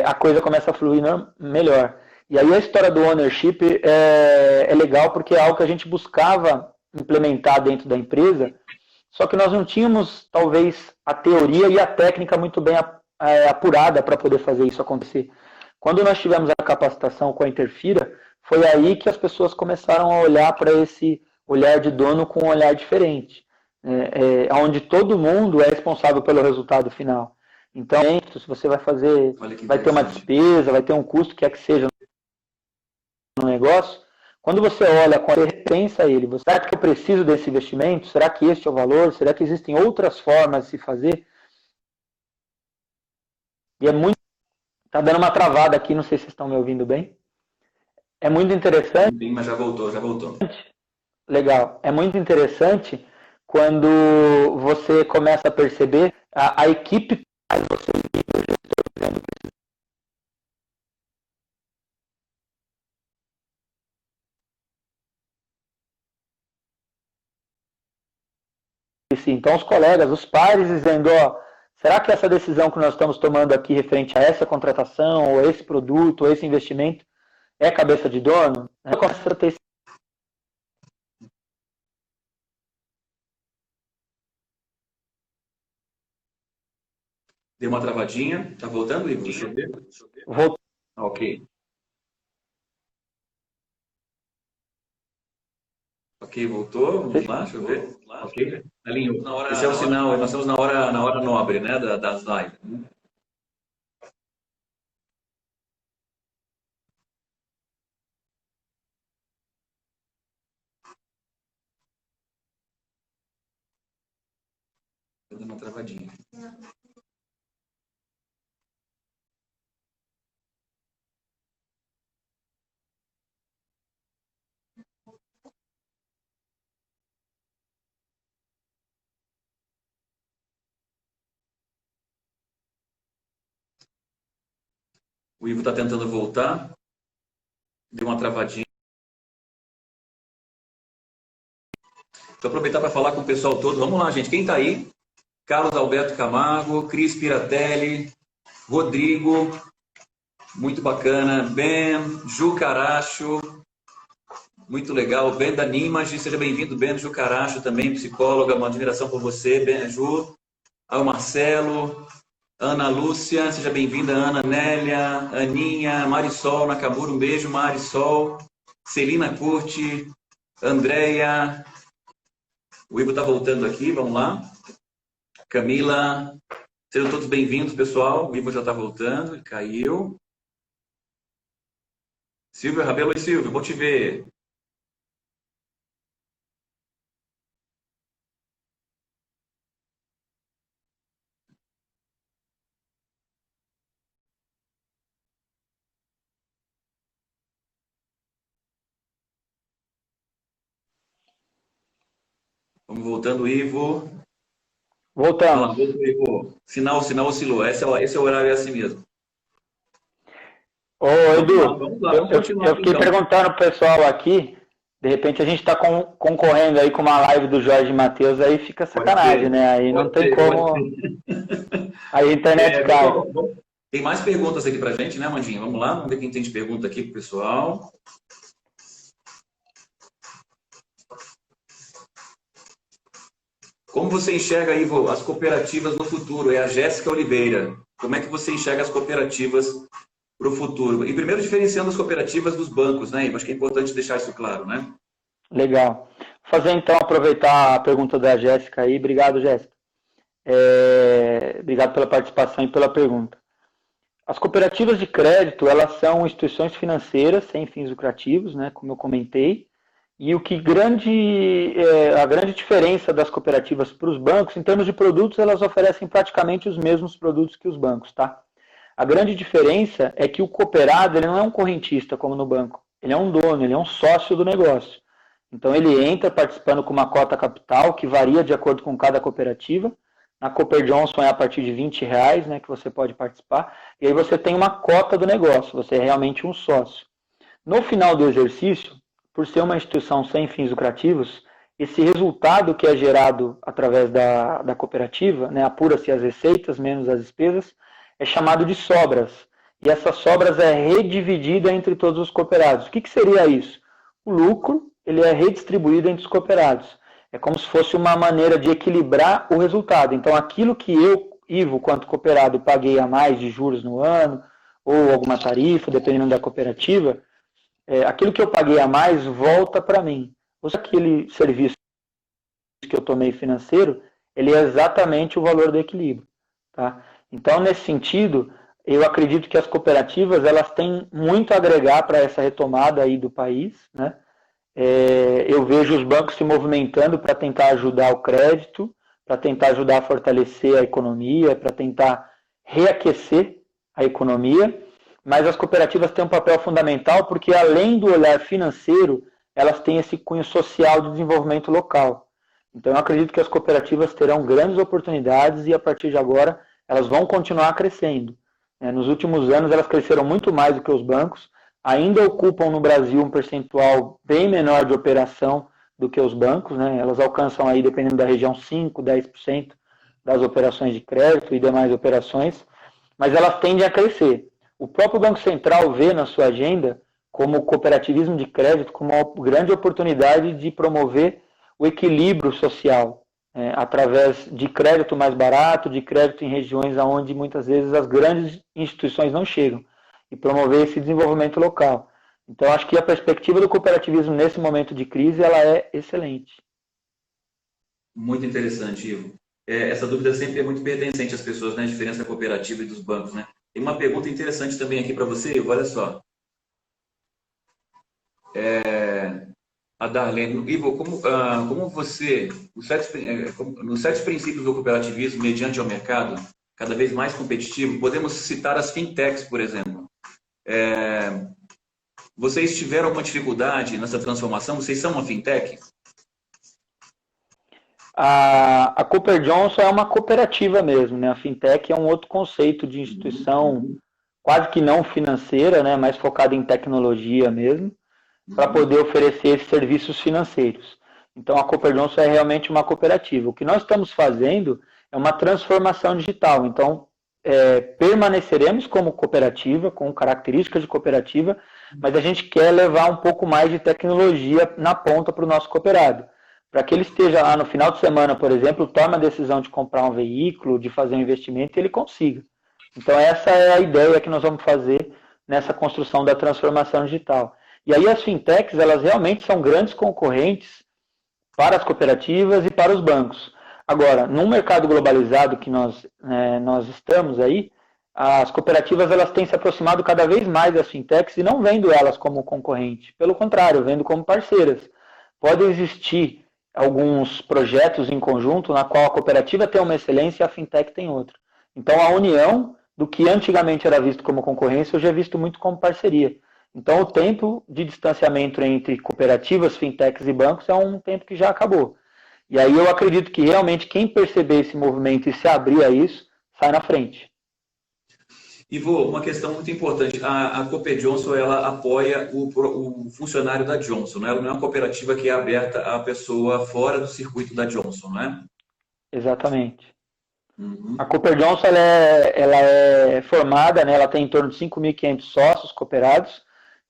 a coisa começa a fluir melhor. E aí a história do ownership é legal porque é algo que a gente buscava implementar dentro da empresa, só que nós não tínhamos, talvez, a teoria e a técnica muito bem apurada para poder fazer isso acontecer. Quando nós tivemos a capacitação com a Interfira, foi aí que as pessoas começaram a olhar para esse olhar de dono com um olhar diferente, onde todo mundo é responsável pelo resultado final. Então, se você vai fazer, vai ter uma despesa, vai ter um custo, quer que seja no negócio, quando você olha, quando você repensa ele, será que eu preciso desse investimento? Será que este é o valor? Será que existem outras formas de se fazer? E é muito... Está dando uma travada aqui, não sei se vocês estão me ouvindo bem. É muito interessante. Sim, mas já voltou, já voltou. Legal. É muito interessante quando você começa a perceber a equipe faz você então os colegas, os pares dizendo, ó, será que essa decisão que nós estamos tomando aqui referente a essa contratação, ou a esse produto, ou a esse investimento, é cabeça de dono? Começa a ter... Deu uma travadinha. Tá voltando, Ivo? Deixa eu ver. Voltou. Ok. Ok, voltou. Vamos lá, deixa eu ver. Ok. Alinhou. Esse é o sinal, nós estamos na hora nobre, né, das lives. Deu uma travadinha. O Ivo está tentando voltar. Deu uma travadinha. Vou aproveitar para falar com o pessoal todo. Vamos lá, gente. Quem está aí? Carlos Alberto Camargo, Cris Piratelli, Rodrigo, muito bacana. Ben, Ju Caracho, muito legal. Ben da Nimage, seja bem-vindo. Ben Ju Caracho também, psicóloga, uma admiração por você. Ben Ju, ao Marcelo, Ana Lúcia, seja bem-vinda. Ana Nélia, Aninha, Marisol Nakamura, um beijo, Marisol. Celina Curti, Andréia. O Ivo está voltando aqui, vamos lá. Camila, sejam todos bem-vindos, pessoal. O Ivo já está voltando, ele caiu. Silvio Rabelo e Silvio, vou te ver. Vamos voltando, Ivo. Ah lá, Voltamos. voltou, Ivo. Sinal oscilou. Esse é o horário, é assim mesmo. Ô, Edu, Vamos lá, eu, vamos eu, continuar eu aqui fiquei então. perguntando pro pessoal aqui, de repente a gente está concorrendo aí com uma live do Jorge Matheus, aí fica Pode sacanagem, ser, né? Aí não pode tem ser, pode como, ser. aí a internet cai. Pessoal, tem mais perguntas aqui pra gente, né, Mandinha? Vamos lá, vamos ver quem tem de pergunta aqui pro pessoal. Como você enxerga, Ivo, as cooperativas no futuro? É a Jéssica Oliveira. Como é que você enxerga as cooperativas para o futuro? E primeiro diferenciando as cooperativas dos bancos, né, Ivo? Acho que é importante deixar isso claro, né? Legal. Vou fazer então, aproveitar a pergunta da Jéssica aí. Obrigado, Jéssica. Obrigado pela participação e pela pergunta. As cooperativas de crédito, elas são instituições financeiras sem fins lucrativos, né, como eu comentei, e a grande diferença das cooperativas para os bancos, em termos de produtos, elas oferecem praticamente os mesmos produtos que os bancos, tá? A grande diferença é que o cooperado, ele não é um correntista como no banco, ele é um dono, ele é um sócio do negócio. Então ele entra participando com uma cota capital que varia de acordo com cada cooperativa. Na Cooper Johnson é a partir de R$ 20, né, que você pode participar. E aí você tem uma cota do negócio, você é realmente um sócio. No final do exercício, por ser uma instituição sem fins lucrativos, esse resultado que é gerado através da cooperativa, né, apura-se as receitas menos as despesas, é chamado de sobras. E essas sobras é redividida entre todos os cooperados. O que seria isso? O lucro ele é redistribuído entre os cooperados. É como se fosse uma maneira de equilibrar o resultado. Então, aquilo que eu, Ivo, quanto cooperado, paguei a mais de juros no ano, ou alguma tarifa, dependendo da cooperativa, aquilo que eu paguei a mais volta para mim. Ou seja, aquele serviço que eu tomei financeiro, ele é exatamente o valor do equilíbrio. Tá? Então, nesse sentido, eu acredito que as cooperativas elas têm muito a agregar para essa retomada aí do país, né? Eu vejo os bancos se movimentando para tentar ajudar o crédito, para tentar ajudar a fortalecer a economia, para tentar reaquecer a economia, mas as cooperativas têm um papel fundamental porque, além do olhar financeiro, elas têm esse cunho social de desenvolvimento local. Então, eu acredito que as cooperativas terão grandes oportunidades e, a partir de agora, elas vão continuar crescendo. Nos últimos anos, elas cresceram muito mais do que os bancos, ainda ocupam no Brasil um percentual bem menor de operação do que os bancos, né? Elas alcançam aí, dependendo da região, 5%, 10% das operações de crédito e demais operações, mas elas tendem a crescer. O próprio Banco Central vê na sua agenda como o cooperativismo de crédito como uma grande oportunidade de promover o equilíbrio social, através de crédito mais barato, de crédito em regiões onde muitas vezes as grandes instituições não chegam, e promover esse desenvolvimento local. Então, acho que a perspectiva do cooperativismo nesse momento de crise ela é excelente. Muito interessante, Ivo. Essa dúvida sempre é muito pertencente às pessoas, né? A diferença da cooperativa e dos bancos, né? Tem uma pergunta interessante também aqui para você, Ivo, olha só. A Darlene, Ivo, como você, nos 7 princípios do cooperativismo, mediante ao mercado, cada vez mais competitivo, podemos citar as fintechs, por exemplo. Vocês tiveram alguma dificuldade nessa transformação? Vocês são uma fintech? A Cooper Johnson é uma cooperativa mesmo, né? A fintech é um outro conceito de instituição quase que não financeira, né? Mais focada em tecnologia mesmo, para poder oferecer esses serviços financeiros. Então, a Cooper Johnson é realmente uma cooperativa. O que nós estamos fazendo é uma transformação digital. Então, permaneceremos como cooperativa, com características de cooperativa, mas a gente quer levar um pouco mais de tecnologia na ponta para o nosso cooperado. Para que ele esteja lá no final de semana, por exemplo, tome a decisão de comprar um veículo, de fazer um investimento e ele consiga. Então, essa é a ideia que nós vamos fazer nessa construção da transformação digital. E aí as fintechs, elas realmente são grandes concorrentes para as cooperativas e para os bancos. Agora, num mercado globalizado que nós estamos aí, as cooperativas elas têm se aproximado cada vez mais das fintechs e não vendo elas como concorrente. Pelo contrário, vendo como parceiras. Pode existir alguns projetos em conjunto na qual a cooperativa tem uma excelência e a fintech tem outra. Então, a união do que antigamente era visto como concorrência, hoje é visto muito como parceria. Então, o tempo de distanciamento entre cooperativas, fintechs e bancos é um tempo que já acabou. E aí eu acredito que realmente quem perceber esse movimento e se abrir a isso, sai na frente. Ivo, uma questão muito importante. A Cooper Johnson, ela apoia o funcionário da Johnson, né? Ela não é uma cooperativa que é aberta à pessoa fora do circuito da Johnson, não é? Exatamente. A Cooper Johnson ela é formada, né? Ela tem em torno de 5.500 sócios cooperados,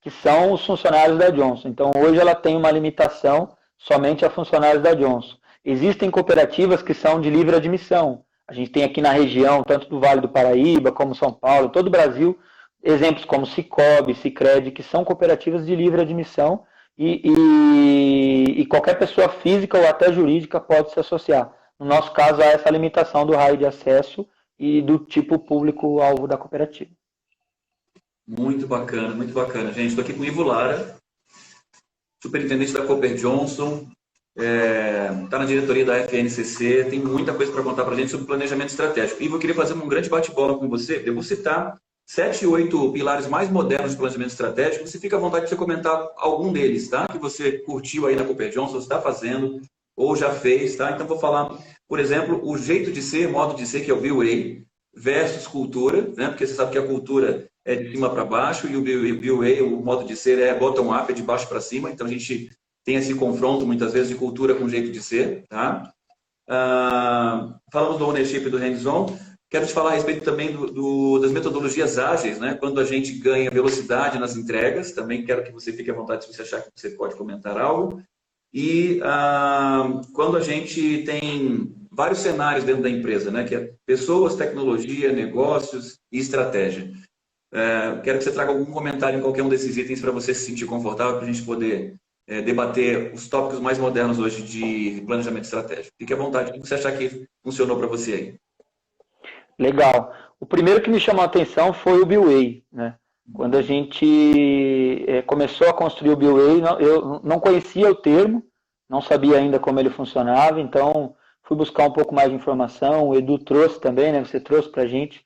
que são os funcionários da Johnson. Então, hoje ela tem uma limitação somente a funcionários da Johnson. Existem cooperativas que são de livre admissão. A gente tem aqui na região, tanto do Vale do Paraíba, como São Paulo, todo o Brasil, exemplos como Sicoob, Sicredi, que são cooperativas de livre admissão e qualquer pessoa física ou até jurídica pode se associar. No nosso caso, há essa limitação do raio de acesso e do tipo público-alvo da cooperativa. Muito bacana, gente. Estou aqui com o Ivo Lara, superintendente da Cooper Johnson, está na diretoria da FNCC, tem muita coisa para contar para a gente sobre planejamento estratégico. Ivo, eu queria fazer um grande bate-bola com você. Eu vou citar 7, 8 pilares mais modernos de planejamento estratégico. Você fica à vontade de você comentar algum deles, tá? Que você curtiu aí na Cooper Johnson, está fazendo ou já fez, tá? Então vou falar, por exemplo, o jeito de ser, modo de ser, que é o BWA, versus cultura, né? Porque você sabe que a cultura é de cima para baixo e o BWA, o modo de ser, é bottom-up, é de baixo para cima. Então a gente tem esse confronto muitas vezes de cultura com jeito de ser, tá? Falamos do ownership e do hands-on. Quero te falar a respeito também das metodologias ágeis, né? Quando a gente ganha velocidade nas entregas, também quero que você fique à vontade se você achar que você pode comentar algo. E quando a gente tem vários cenários dentro da empresa, né? Que é pessoas, tecnologia, negócios e estratégia. Quero que você traga algum comentário em qualquer um desses itens para você se sentir confortável, para a gente poder debater os tópicos mais modernos hoje de planejamento estratégico. Fique à vontade, o que você achar que funcionou para você aí. Legal. O primeiro que me chamou a atenção foi o BWA, né? Quando a gente começou a construir o BWA, eu não conhecia o termo, não sabia ainda como ele funcionava, então fui buscar um pouco mais de informação, o Edu trouxe também, né? Você trouxe para a gente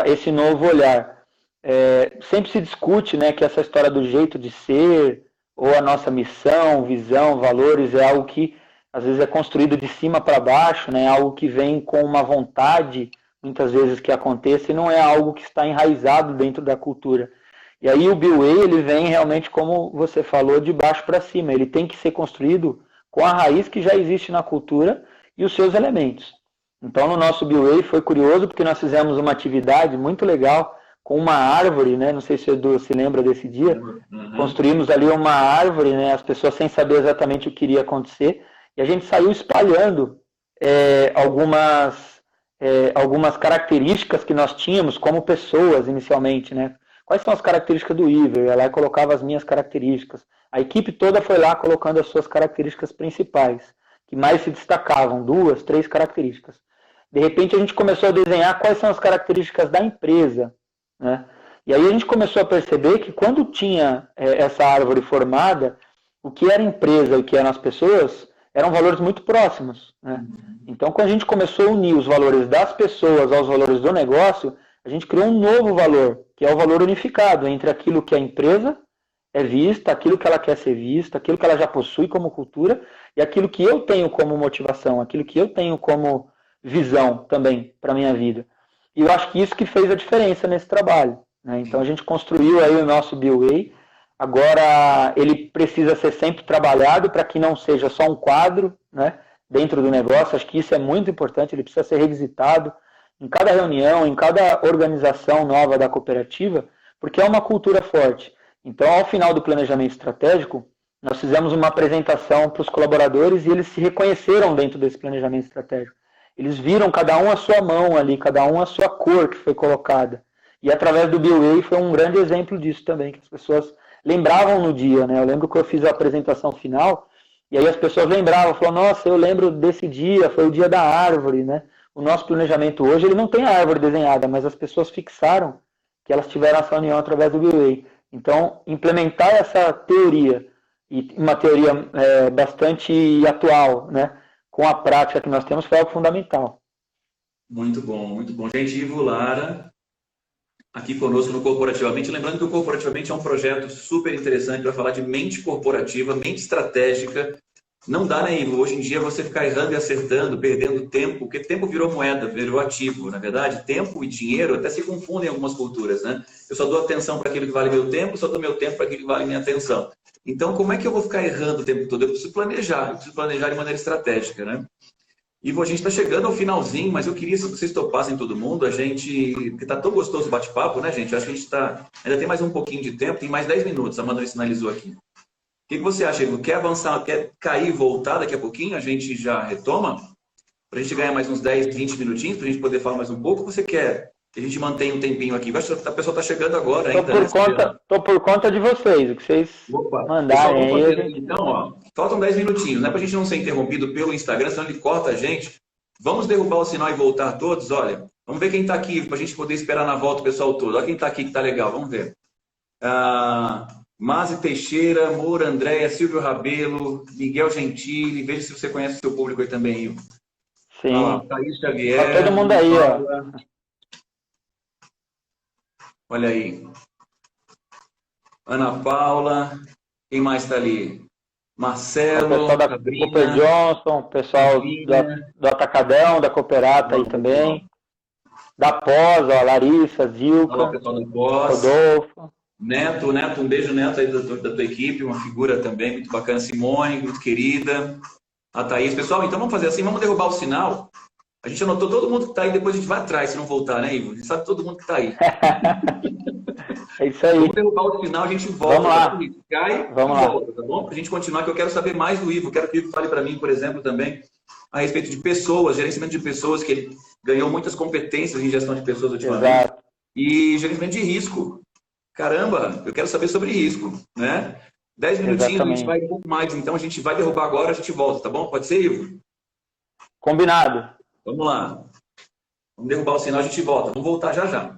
esse novo olhar. Sempre se discute, né, que essa história do jeito de ser, ou a nossa missão, visão, valores, é algo que às vezes é construído de cima para baixo, né, algo que vem com uma vontade, muitas vezes, que aconteça, e não é algo que está enraizado dentro da cultura. E aí o BWA, ele vem realmente, como você falou, de baixo para cima. Ele tem que ser construído com a raiz que já existe na cultura e os seus elementos. Então, no nosso BWA foi curioso, porque nós fizemos uma atividade muito legal com uma árvore, né? Não sei se o Edu se lembra desse dia. Construímos ali uma árvore, né? As pessoas sem saber exatamente o que iria acontecer. E a gente saiu espalhando algumas características que nós tínhamos como pessoas inicialmente, né? Quais são as características do Ivo? Eu ia lá e colocava as minhas características. A equipe toda foi lá colocando as suas características principais, que mais se destacavam, 2, 3 características. De repente a gente começou a desenhar quais são as características da empresa, né? E aí a gente começou a perceber que quando tinha essa árvore formada, o que era empresa e o que eram as pessoas eram valores muito próximos, né? Então, quando a gente começou a unir os valores das pessoas aos valores do negócio, a gente criou um novo valor, que é o valor unificado entre aquilo que a empresa é vista, aquilo que ela quer ser vista, aquilo que ela já possui como cultura e aquilo que eu tenho como motivação, aquilo que eu tenho como visão também para a minha vida. E eu acho que isso que fez a diferença nesse trabalho, né? Então, a gente construiu aí o nosso BWA. Agora, ele precisa ser sempre trabalhado para que não seja só um quadro, né, dentro do negócio. Acho que isso é muito importante, ele precisa ser revisitado em cada reunião, em cada organização nova da cooperativa, porque é uma cultura forte. Então, ao final do planejamento estratégico, nós fizemos uma apresentação para os colaboradores e eles se reconheceram dentro desse planejamento estratégico. Eles viram cada um a sua mão ali, cada um a sua cor que foi colocada. E através do BWA foi um grande exemplo disso também, que as pessoas lembravam no dia, né? Eu lembro que eu fiz a apresentação final, e aí as pessoas lembravam, falaram, nossa, eu lembro desse dia, foi o dia da árvore, né? o nosso planejamento hoje, ele não tem a árvore desenhada, mas as pessoas fixaram que elas tiveram essa união através do BWay. Então, implementar essa teoria, e uma teoria bastante atual, né, com a prática que nós temos, foi algo fundamental. Muito bom, muito bom. Gente, Ivo Lara, aqui conosco no Corporativamente. Lembrando que o Corporativamente é um projeto super interessante para falar de mente corporativa, mente estratégica. Não dá, né, Ivo? Hoje em dia você ficar errando e acertando, perdendo tempo, porque tempo virou moeda, virou ativo. Na verdade, tempo e dinheiro até se confundem em algumas culturas, né? Eu só dou atenção para aquilo que vale meu tempo, só dou meu tempo para aquilo que vale minha atenção. Então, como é que eu vou ficar errando o tempo todo? Eu preciso planejar de maneira estratégica, né? Ivo, a gente está chegando ao finalzinho, mas eu queria, se vocês topassem todo mundo, porque está tão gostoso o bate-papo, né, gente? Eu acho que a gente ainda tem mais um pouquinho de tempo, tem mais 10 minutos, a Amanda sinalizou aqui. O que você acha, Ivo? Quer avançar, quer cair e voltar daqui a pouquinho? A gente já retoma? Para a gente ganhar mais uns 10, 20 minutinhos, para a gente poder falar mais um pouco? Ou você quer que a gente mantenha um tempinho aqui? Acho que a pessoa está chegando agora ainda. Estou por conta de vocês, o que vocês mandarem aí. Então, ó, faltam 10 minutinhos, né? Para a gente não ser interrompido pelo Instagram, senão ele corta a gente. Vamos derrubar o sinal e voltar todos? Olha, vamos ver quem está aqui, para a gente poder esperar na volta o pessoal todo. Olha quem está aqui que está legal, vamos ver. Mazi Teixeira, Moura Andréia, Silvio Rabelo, Miguel Gentili, veja se você conhece o seu público aí também, Ivo. Sim. Olha lá, Thaís Xavier. Tá todo mundo aí, ó. Olha aí. Ana Paula. Quem mais está ali? Marcelo. O pessoal da Sabrina, Cooper Johnson, o pessoal do Atacadão, da Cooperata aí também. Da Pós, ó, Larissa, Zilka, olá, pessoal da Pós. Rodolfo. Neto, um beijo, Neto, aí da tua equipe, uma figura também muito bacana. Simone, muito querida. A Thaís. Pessoal, então vamos fazer assim, vamos derrubar o sinal. A gente anotou todo mundo que está aí, depois a gente vai atrás, se não voltar, né, Ivo? A gente sabe todo mundo que está aí. É isso aí. Vamos derrubar o sinal, a gente volta. Vamos lá. Cai e volta, tá bom? Para a gente continuar, que eu quero saber mais do Ivo. Quero que o Ivo fale para mim, por exemplo, também, a respeito de pessoas, gerenciamento de pessoas, que ele ganhou muitas competências em gestão de pessoas ultimamente. Exato. E gerenciamento de risco. Caramba, eu quero saber sobre risco, né? 10 minutinhos, a gente vai um pouco mais, então a gente vai derrubar agora, a gente volta, tá bom? Pode ser, Ivo? Combinado. Vamos lá. Vamos derrubar o sinal, a gente volta. Vamos voltar já já.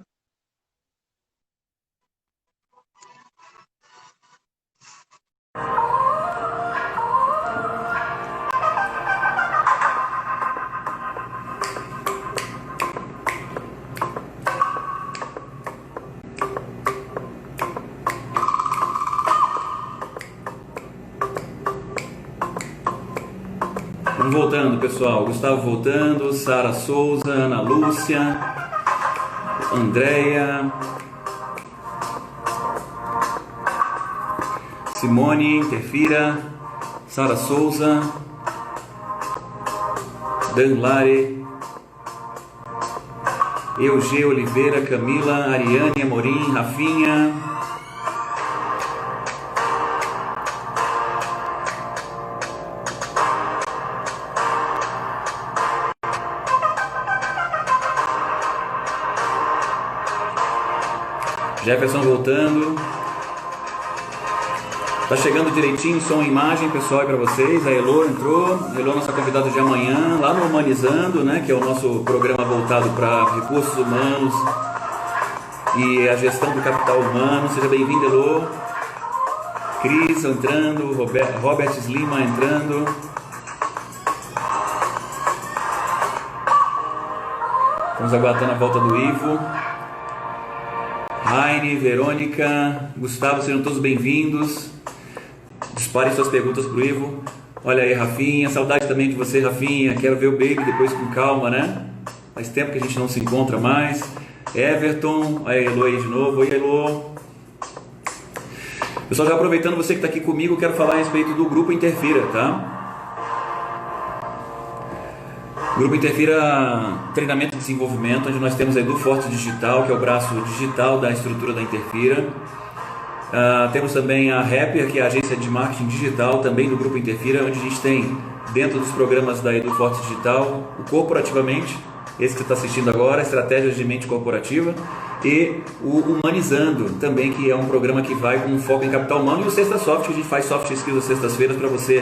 Vamos voltando, pessoal. Gustavo voltando, Sara Souza, Ana Lúcia, Andréia, Simone, Interfira, Sara Souza, Dan Lare, Eugê Oliveira, Camila, Ariane Amorim, Rafinha, Jefferson voltando. Tá chegando direitinho, som e imagem, pessoal, aí para vocês. A Elô entrou. A Elô, nossa convidada de amanhã, lá no Humanizando, né? Que é o nosso programa voltado para recursos humanos e a gestão do capital humano. Seja bem-vindo, Elô. Cris entrando, Robert Lima entrando. Estamos aguardando a volta do Ivo. Raine, Verônica, Gustavo, sejam todos bem-vindos. Disparem suas perguntas pro Ivo. Olha aí, Rafinha, saudade também de você, Rafinha. Quero ver o Baby depois com calma, né? Faz tempo que a gente não se encontra mais. Everton, olha a Elô aí de novo. Oi, Elô. Pessoal, já aproveitando você que está aqui comigo, quero falar a respeito do Grupo Interfira, tá? Grupo Interfira, treinamento e desenvolvimento, onde nós temos a EduForte Digital, que é o braço digital da estrutura da Interfira. Temos também a Rapper, que é a agência de marketing digital, também do Grupo Interfira, onde a gente tem, dentro dos programas da EduForte Digital, o Corporativamente, esse que você está assistindo agora, Estratégias de Mente Corporativa, e o Humanizando, também, que é um programa que vai com foco em capital humano, e o Sexta Soft, que a gente faz soft skills às sextas-feiras para você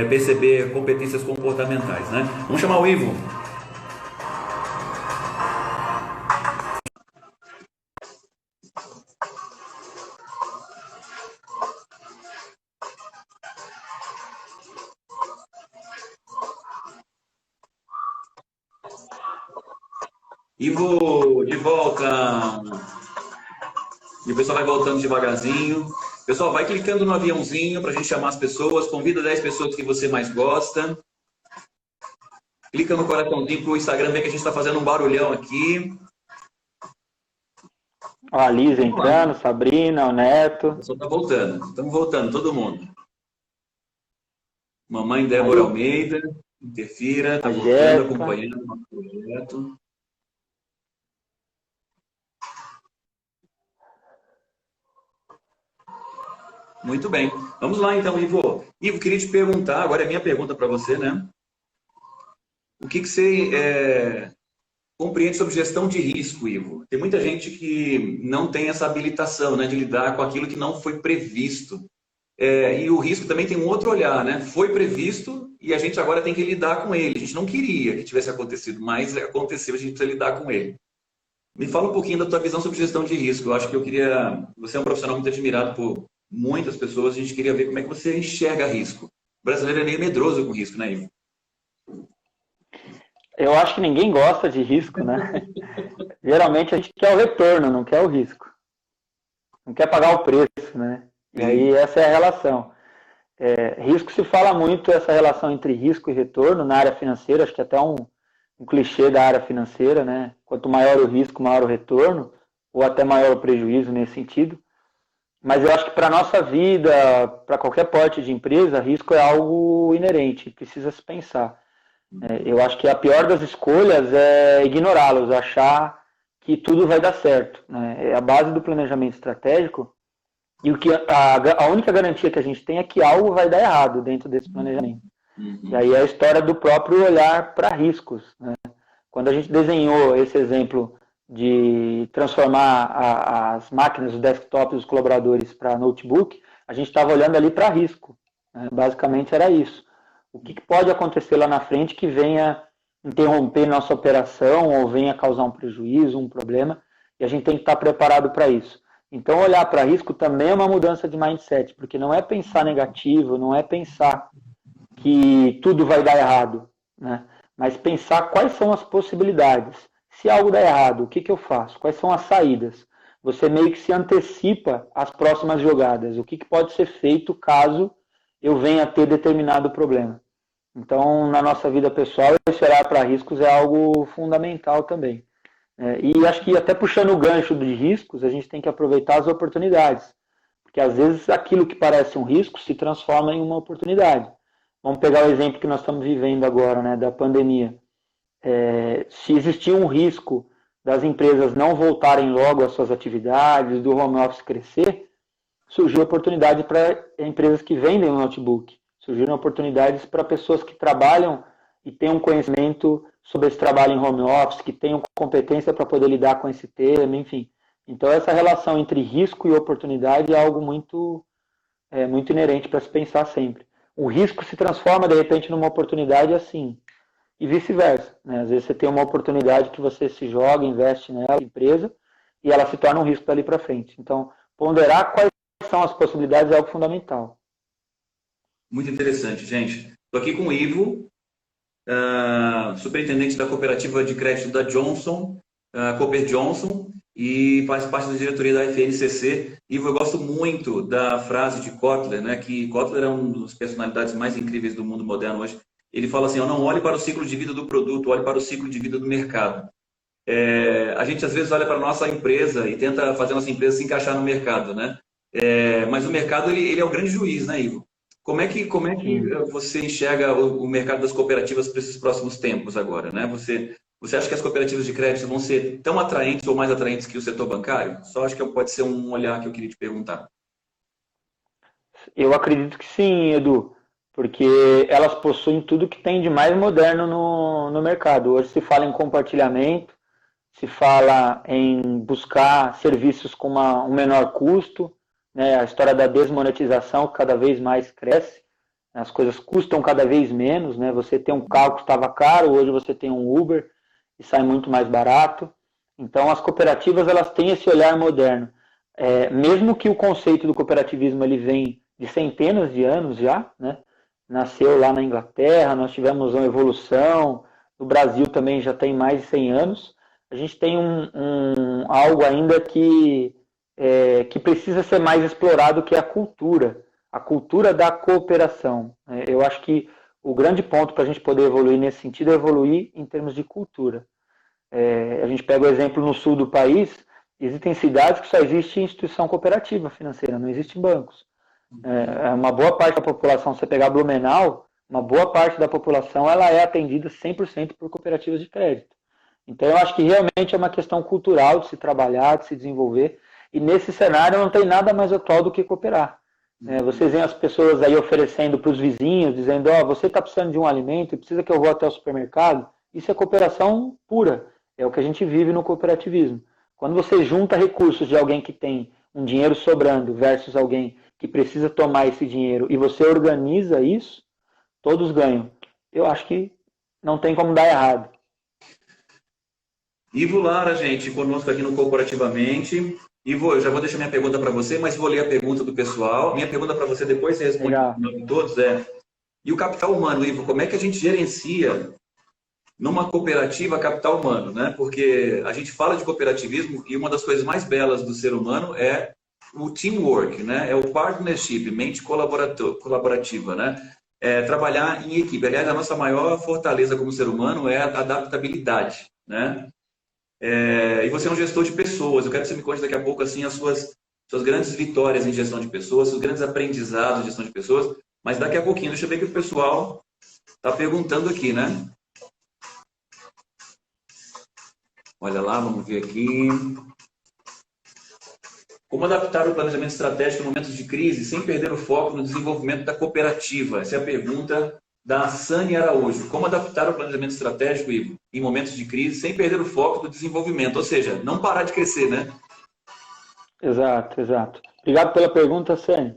perceber competências comportamentais, né? Vamos chamar o Ivo. Ivo, de volta. E o pessoal vai voltando devagarzinho. Pessoal, vai clicando no aviãozinho para a gente chamar as pessoas. Convida 10 pessoas que você mais gosta. Clica no coraçãozinho para o Instagram ver que a gente está fazendo um barulhão aqui. Ó, a Liz entrando, Sabrina, o Neto. O pessoal está voltando. Estamos voltando, todo mundo. Mamãe Débora Almeida, Interfira, está voltando, acompanhando o nosso projeto. Muito bem. Vamos lá, então, Ivo. Ivo, queria te perguntar, agora é minha pergunta para você, né? O que você compreende sobre gestão de risco, Ivo? Tem muita gente que não tem essa habilitação, né, de lidar com aquilo que não foi previsto. E o risco também tem um outro olhar, né? Foi previsto e a gente agora tem que lidar com ele. A gente não queria que tivesse acontecido, mas aconteceu, a gente precisa lidar com ele. Me fala um pouquinho da tua visão sobre gestão de risco. Eu acho que eu queria... Você é um profissional muito admirado por muitas pessoas, a gente queria ver como é que você enxerga risco. O brasileiro é meio medroso com risco, né, Ivo? Eu acho que ninguém gosta de risco, né? Geralmente a gente quer o retorno, não quer o risco. Não quer pagar o preço, né? E aí essa é a relação. Risco se fala muito, essa relação entre risco e retorno na área financeira, acho que até um clichê da área financeira, né? Quanto maior o risco, maior o retorno, ou até maior o prejuízo nesse sentido. Mas eu acho que para a nossa vida, para qualquer porte de empresa, risco é algo inerente, precisa se pensar. Eu acho que a pior das escolhas é ignorá-los, achar que tudo vai dar certo. É a base do planejamento estratégico e a única garantia que a gente tem é que algo vai dar errado dentro desse planejamento. E aí é a história do próprio olhar para riscos. Né? Quando a gente desenhou esse exemplo de transformar as máquinas, os desktops dos colaboradores para notebook, a gente estava olhando ali para risco. Né? Basicamente era isso. O que pode acontecer lá na frente que venha interromper nossa operação ou venha causar um prejuízo, um problema, e a gente tem que estar preparado para isso. Então, olhar para risco também é uma mudança de mindset, porque não é pensar negativo, não é pensar que tudo vai dar errado, né? Mas pensar quais são as possibilidades. Se algo der errado, o que eu faço? Quais são as saídas? Você meio que se antecipa às próximas jogadas. O que pode ser feito caso eu venha a ter determinado problema. Então, na nossa vida pessoal, esse olhar para riscos é algo fundamental também. E acho que até puxando o gancho de riscos, a gente tem que aproveitar as oportunidades. Porque às vezes aquilo que parece um risco se transforma em uma oportunidade. Vamos pegar o exemplo que nós estamos vivendo agora, né, da pandemia. Se existia um risco das empresas não voltarem logo às suas atividades, do home office crescer, surgiu oportunidade para empresas que vendem um notebook. Surgiram oportunidades para pessoas que trabalham e têm um conhecimento sobre esse trabalho em home office, que tenham competência para poder lidar com esse tema, enfim. Então, essa relação entre risco e oportunidade é algo muito inerente para se pensar sempre. O risco se transforma, de repente, numa oportunidade assim, e vice-versa. Né? Às vezes você tem uma oportunidade que você se joga, investe nela, empresa, e ela se torna um risco dali para frente. Então, ponderar quais são as possibilidades é algo fundamental. Muito interessante, gente. Estou aqui com o Ivo, superintendente da cooperativa de crédito da Johnson, Cooper Johnson, e faz parte da diretoria da FNCC. Ivo, eu gosto muito da frase de Kotler, né, que Kotler é uma das personalidades mais incríveis do mundo moderno hoje. Ele fala assim, não olhe para o ciclo de vida do produto, olhe para o ciclo de vida do mercado. A gente às vezes olha para a nossa empresa e tenta fazer a nossa empresa se encaixar no mercado, né? Mas o mercado ele é o grande juiz, né, Ivo? Como é que você enxerga o mercado das cooperativas para esses próximos tempos agora, né? Você acha que as cooperativas de crédito vão ser tão atraentes ou mais atraentes que o setor bancário? Só acho que pode ser um olhar que eu queria te perguntar. Eu acredito que sim, Edu, porque elas possuem tudo que tem de mais moderno no mercado. Hoje se fala em compartilhamento, se fala em buscar serviços com um menor custo, né? A história da desmonetização cada vez mais cresce, as coisas custam cada vez menos, né? Você tem um carro que estava caro, hoje você tem um Uber e sai muito mais barato. Então as cooperativas elas têm esse olhar moderno. Mesmo que o conceito do cooperativismo ele vem de centenas de anos já, né? Nasceu lá na Inglaterra, nós tivemos uma evolução, no Brasil também já tem mais de 100 anos, a gente tem algo ainda que precisa ser mais explorado, que é a cultura da cooperação. Eu acho que o grande ponto para a gente poder evoluir nesse sentido é evoluir em termos de cultura. A gente pega o exemplo no sul do país, existem cidades que só existe instituição cooperativa financeira, não existem bancos. Uma boa parte da população, se você pegar Blumenau, uma boa parte da população ela é atendida 100% por cooperativas de crédito. Então eu acho que realmente é uma questão cultural de se trabalhar, de se desenvolver, e nesse cenário não tem nada mais atual do que cooperar. Vocês veem as pessoas aí oferecendo para os vizinhos, dizendo, você está precisando de um alimento e precisa que eu vou até o supermercado. Isso é cooperação pura, é o que a gente vive no cooperativismo. Quando você junta recursos de alguém que tem um dinheiro sobrando versus alguém que precisa tomar esse dinheiro e você organiza isso, todos ganham. Eu acho que não tem como dar errado. Ivo Lara, gente, conosco aqui no Corporativamente. Ivo, eu já vou deixar minha pergunta para você, mas vou ler a pergunta do pessoal. Minha pergunta para você, depois você responde de todos, e o capital humano, Ivo, como é que a gente gerencia numa cooperativa capital humano, né? Porque a gente fala de cooperativismo e uma das coisas mais belas do ser humano é o teamwork, né? É o partnership, mente colaborativa, né? Trabalhar em equipe. Aliás, a nossa maior fortaleza como ser humano é a adaptabilidade, né? E você é um gestor de pessoas. Eu quero que você me conte daqui a pouco assim as suas grandes vitórias em gestão de pessoas, seus grandes aprendizados em gestão de pessoas. Mas daqui a pouquinho, deixa eu ver o que o pessoal está perguntando aqui, né? Olha lá, vamos ver aqui. Como adaptar o planejamento estratégico em momentos de crise sem perder o foco no desenvolvimento da cooperativa? Essa é a pergunta da Sani Araújo. Como adaptar o planejamento estratégico, Ivo, em momentos de crise sem perder o foco do desenvolvimento? Ou seja, não parar de crescer, né? Exato. Obrigado pela pergunta, Sani.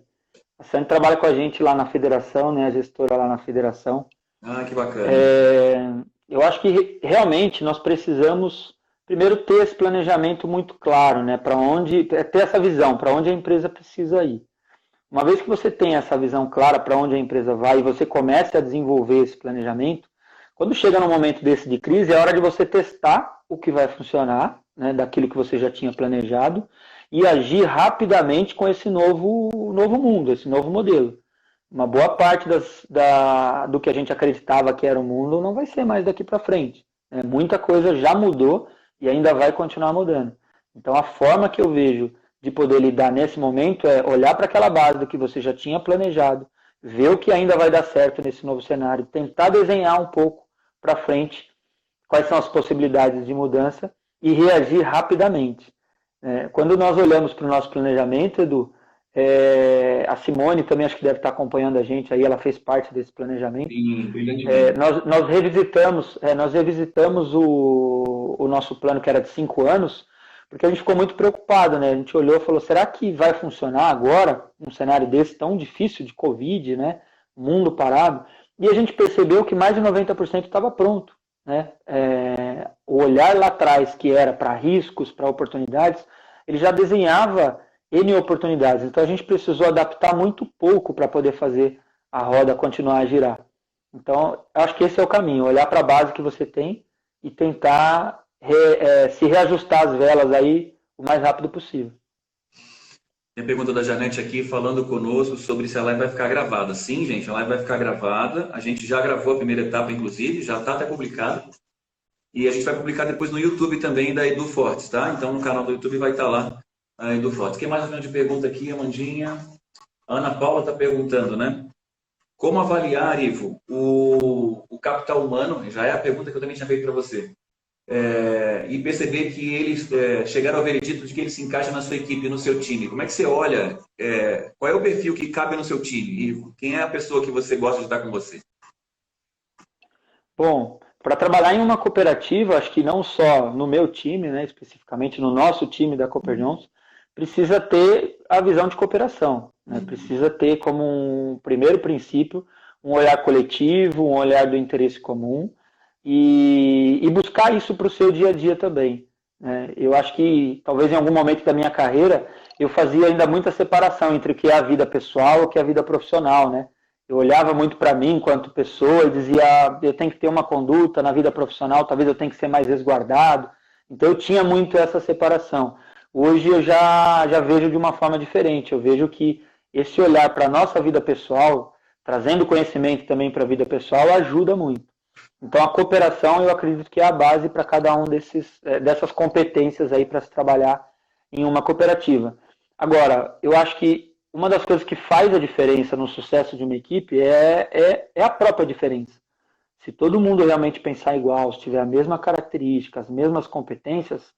A Sani trabalha com a gente lá na federação, né? A gestora lá na federação. Ah, que bacana. Eu acho que realmente nós precisamos primeiro ter esse planejamento muito claro, né? Para onde ter essa visão, para onde a empresa precisa ir. Uma vez que você tem essa visão clara para onde a empresa vai e você começa a desenvolver esse planejamento, quando chega num momento desse de crise, é hora de você testar o que vai funcionar, né? Daquilo que você já tinha planejado e agir rapidamente com esse novo mundo, esse novo modelo. Uma boa parte do que a gente acreditava que era o mundo não vai ser mais daqui para frente. Né? Muita coisa já mudou e ainda vai continuar mudando. Então, a forma que eu vejo de poder lidar nesse momento é olhar para aquela base do que você já tinha planejado, ver o que ainda vai dar certo nesse novo cenário, tentar desenhar um pouco para frente quais são as possibilidades de mudança e reagir rapidamente. Quando nós olhamos para o nosso planejamento, Edu, a Simone também acho que deve estar acompanhando a gente aí, ela fez parte desse planejamento. Sim, nós revisitamos o nosso plano, que era de 5 anos, porque a gente ficou muito preocupado, né? A gente olhou e falou, será que vai funcionar agora, num cenário desse tão difícil de Covid, né? Mundo parado. E a gente percebeu que mais de 90% estava pronto. Né? O olhar lá atrás, que era para riscos, para oportunidades, ele já desenhava N oportunidades. Então a gente precisou adaptar muito pouco para poder fazer a roda continuar a girar. Então, acho que esse é o caminho, olhar para a base que você tem e tentar se reajustar as velas aí o mais rápido possível. Tem a pergunta da Janete aqui falando conosco sobre se a live vai ficar gravada. Sim, gente, a live vai ficar gravada. A gente já gravou a primeira etapa, inclusive, já está até publicado. E a gente vai publicar depois no YouTube também da Edu Fortes, tá? Então no canal do YouTube vai estar lá a Edu Fortes. Quem mais de pergunta aqui, Amandinha? A Ana Paula está perguntando, né? Como avaliar, Ivo, o capital humano? Já é a pergunta que eu também tinha feito para você. E perceber que eles chegaram ao veredito de que ele se encaixa na sua equipe, no seu time. Como é que você olha? Qual é o perfil que cabe no seu time? E quem é a pessoa que você gosta de estar com você? Bom, para trabalhar em uma cooperativa, acho que não só no meu time, né, especificamente no nosso time da Cooper Johnson, precisa ter a visão de cooperação. Né? Precisa ter como um primeiro princípio um olhar coletivo, um olhar do interesse comum, e buscar isso para o seu dia a dia também. Né? Eu acho que talvez em algum momento da minha carreira eu fazia ainda muita separação entre o que é a vida pessoal e o que é a vida profissional. Né? Eu olhava muito para mim enquanto pessoa e dizia, eu tenho que ter uma conduta na vida profissional, talvez eu tenha que ser mais resguardado. Então eu tinha muito essa separação. Hoje eu já vejo de uma forma diferente. Eu vejo que esse olhar para a nossa vida pessoal, trazendo conhecimento também para a vida pessoal, ajuda muito. Então a cooperação eu acredito que é a base para cada um dessas competências aí para se trabalhar em uma cooperativa. Agora, eu acho que uma das coisas que faz a diferença no sucesso de uma equipe é a própria diferença. Se todo mundo realmente pensar igual, se tiver a mesma característica, as mesmas competências,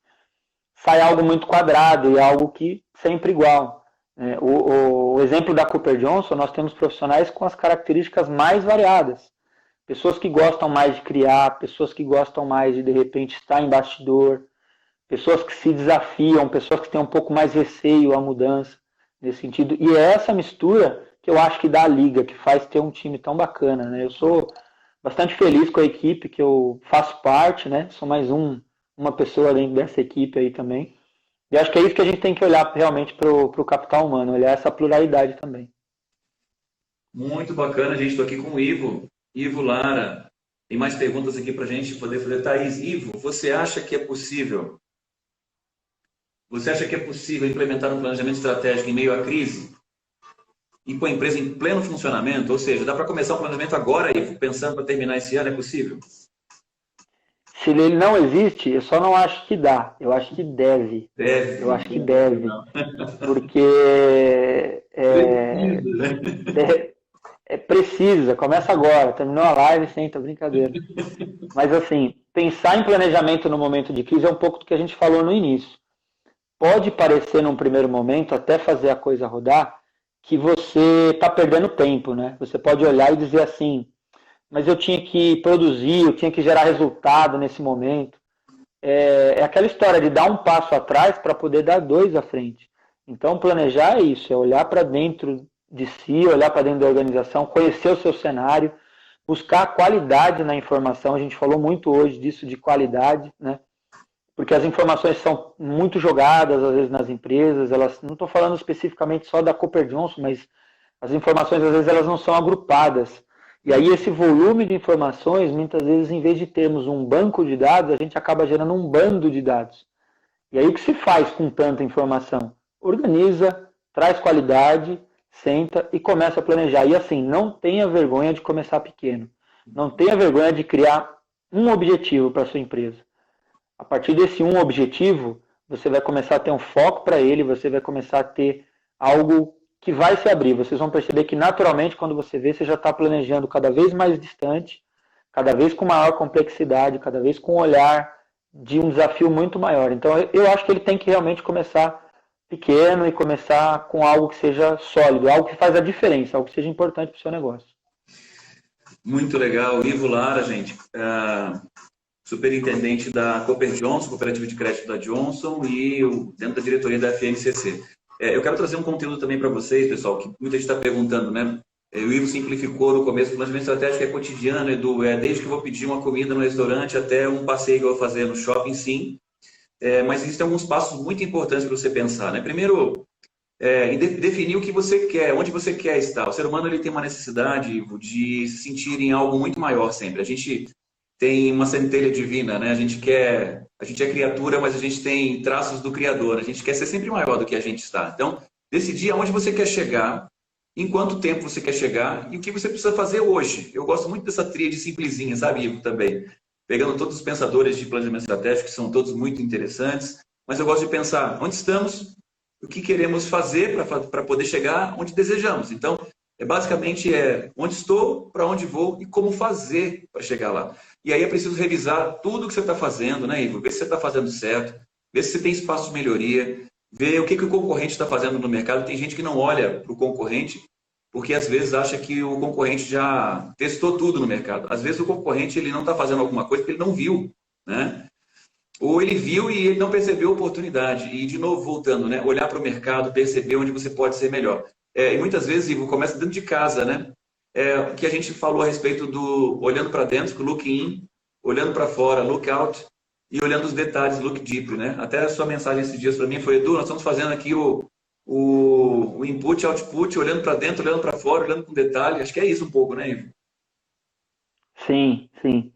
sai algo muito quadrado e algo que sempre igual. O exemplo da Cooper Johnson, nós temos profissionais com as características mais variadas. Pessoas que gostam mais de criar, pessoas que gostam mais de repente, estar em bastidor, pessoas que se desafiam, pessoas que têm um pouco mais receio à mudança, nesse sentido. E é essa mistura que eu acho que dá a liga, que faz ter um time tão bacana, né? Eu sou bastante feliz com a equipe que eu faço parte, né? Sou mais uma pessoa dentro dessa equipe aí também. E acho que é isso que a gente tem que olhar realmente para o capital humano, olhar essa pluralidade também. Muito bacana, gente. Estou aqui com o Ivo. Ivo Lara. Tem mais perguntas aqui para a gente poder fazer. Thaís, Ivo, você acha que é possível? Você acha que é possível implementar um planejamento estratégico em meio à crise? E com a empresa em pleno funcionamento? Ou seja, dá para começar um planejamento agora, Ivo, pensando para terminar esse ano? É possível? Se ele não existe, eu só não acho que dá. Eu acho que deve. Deve. Eu acho que deve. Porque precisa. Começa agora. Terminou a live, senta, brincadeira. Mas assim, pensar em planejamento no momento de crise é um pouco do que a gente falou no início. Pode parecer num primeiro momento, até fazer a coisa rodar, que você está perdendo tempo, né? Você pode olhar e dizer assim, mas eu tinha que produzir, eu tinha que gerar resultado nesse momento. É aquela história de dar um passo atrás para poder dar dois à frente. Então, planejar é isso, é olhar para dentro de si, olhar para dentro da organização, conhecer o seu cenário, buscar qualidade na informação. A gente falou muito hoje disso de qualidade, né? Porque as informações são muito jogadas, às vezes, nas empresas. Elas, não estou falando especificamente só da Cooper Johnson, mas as informações, às vezes, elas não são agrupadas. E aí, esse volume de informações, muitas vezes, em vez de termos um banco de dados, a gente acaba gerando um bando de dados. E aí, o que se faz com tanta informação? Organiza, traz qualidade, senta e começa a planejar. E assim, não tenha vergonha de começar pequeno. Não tenha vergonha de criar um objetivo para a sua empresa. A partir desse um objetivo, você vai começar a ter um foco para ele, você vai começar a ter algo que vai se abrir. Vocês vão perceber que naturalmente, quando você vê, você já está planejando cada vez mais distante, cada vez com maior complexidade, cada vez com um olhar de um desafio muito maior. Então, eu acho que ele tem que realmente começar pequeno e começar com algo que seja sólido, algo que faz a diferença, algo que seja importante para o seu negócio. Muito legal. Ivo Lara, gente, superintendente da Cooper Johnson, Cooperativa de Crédito da Johnson, e dentro da diretoria da FMCC. Eu quero trazer um conteúdo também para vocês, pessoal, que muita gente está perguntando, né? O Ivo simplificou no começo, o planejamento estratégico é cotidiano, Edu, desde que eu vou pedir uma comida no restaurante até um passeio que eu vou fazer no shopping, sim. Mas existem alguns passos muito importantes para você pensar, né? Primeiro, definir o que você quer, onde você quer estar. O ser humano ele tem uma necessidade, Ivo, de se sentir em algo muito maior sempre. A gente tem uma centelha divina, né? A gente é criatura, mas a gente tem traços do Criador. A gente quer ser sempre maior do que a gente está. Então, decidir aonde você quer chegar, em quanto tempo você quer chegar e o que você precisa fazer hoje. Eu gosto muito dessa tríade simplesinha, sabe, Ivo, também. Pegando todos os pensadores de planejamento estratégico, que são todos muito interessantes, mas eu gosto de pensar onde estamos, o que queremos fazer para poder chegar onde desejamos. Então, basicamente onde estou, para onde vou e como fazer para chegar lá. E aí é preciso revisar tudo que você está fazendo, né, Ivo? Ver se você está fazendo certo, ver se você tem espaço de melhoria, ver o que o concorrente está fazendo no mercado. Tem gente que não olha para o concorrente, porque às vezes acha que o concorrente já testou tudo no mercado. Às vezes o concorrente ele não está fazendo alguma coisa porque ele não viu, né? Ou ele viu e ele não percebeu a oportunidade. E, de novo, voltando, né? Olhar para o mercado, perceber onde você pode ser melhor. E muitas vezes, Ivo, começa dentro de casa, né? Que a gente falou a respeito do olhando para dentro, look in, olhando para fora, look out, e olhando os detalhes, look deep, né? Até a sua mensagem esses dias para mim foi, Edu, nós estamos fazendo aqui o input, output, olhando para dentro, olhando para fora, olhando com detalhe. Acho que é isso um pouco, né, Ivo? Sim, sim.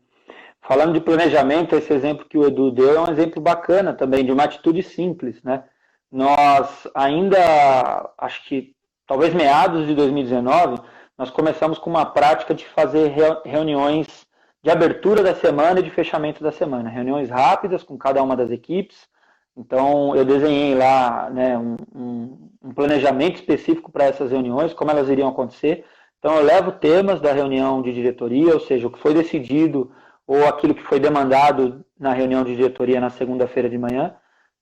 falando de planejamento, esse exemplo que o Edu deu é um exemplo bacana também, de uma atitude simples, né? Nós ainda, acho que talvez meados de 2019, nós começamos com uma prática de fazer reuniões de abertura da semana e de fechamento da semana. Reuniões rápidas com cada uma das equipes. Então, eu desenhei lá, né, um planejamento específico para essas reuniões, como elas iriam acontecer. Então, eu levo temas da reunião de diretoria, ou seja, o que foi decidido ou aquilo que foi demandado na reunião de diretoria na segunda-feira de manhã.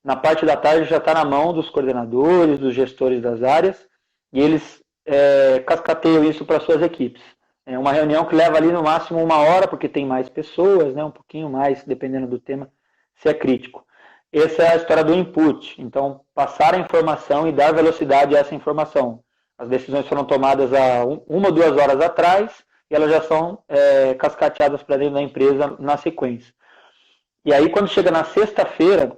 Na parte da tarde já está na mão dos coordenadores, dos gestores das áreas, e eles cascateiam isso para suas equipes. É uma reunião que leva ali no máximo 1 hora, porque tem mais pessoas, né, um pouquinho mais, dependendo do tema, se é crítico. Essa é a história do input. Então, passar a informação e dar velocidade a essa informação. As decisões foram tomadas há 1 ou 2 horas atrás e elas já são cascateadas para dentro da empresa na sequência. E aí, quando chega na sexta-feira,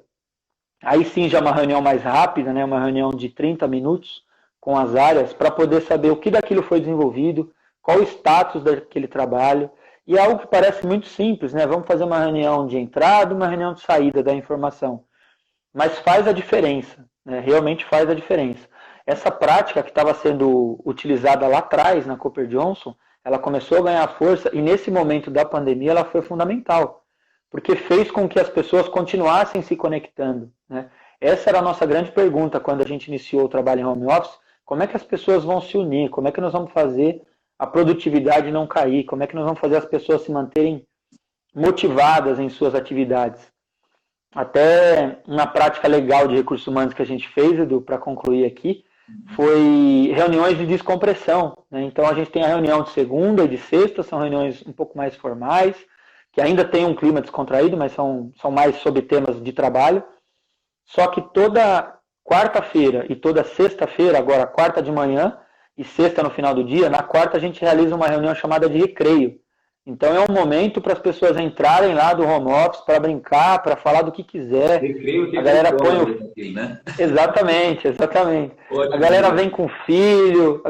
aí sim já é uma reunião mais rápida, né, uma reunião de 30 minutos com as áreas, para poder saber o que daquilo foi desenvolvido, qual o status daquele trabalho. E é algo que parece muito simples, né? Vamos fazer uma reunião de entrada, uma reunião de saída da informação. Mas faz a diferença, né? Realmente faz a diferença. Essa prática que estava sendo utilizada lá atrás na Cooper Johnson, ela começou a ganhar força e nesse momento da pandemia ela foi fundamental, porque fez com que as pessoas continuassem se conectando, né? Essa era a nossa grande pergunta quando a gente iniciou o trabalho em home office: como é que as pessoas vão se unir? Como é que nós vamos fazer a produtividade não cair? Como é que nós vamos fazer as pessoas se manterem motivadas em suas atividades? Até uma prática legal de recursos humanos que a gente fez, Edu, para concluir aqui, foi reuniões de descompressão, né? Então a gente tem a reunião de segunda e de sexta, são reuniões um pouco mais formais, que ainda tem um clima descontraído, mas são mais sobre temas de trabalho. Só que toda quarta-feira e toda sexta-feira, agora quarta de manhã e sexta no final do dia, na quarta a gente realiza uma reunião chamada de recreio. Então é um momento para as pessoas entrarem lá do home office para brincar, para falar do que quiser. Recreio que a galera põe aqui, né? Exatamente. Ótimo. A galera vem com filho,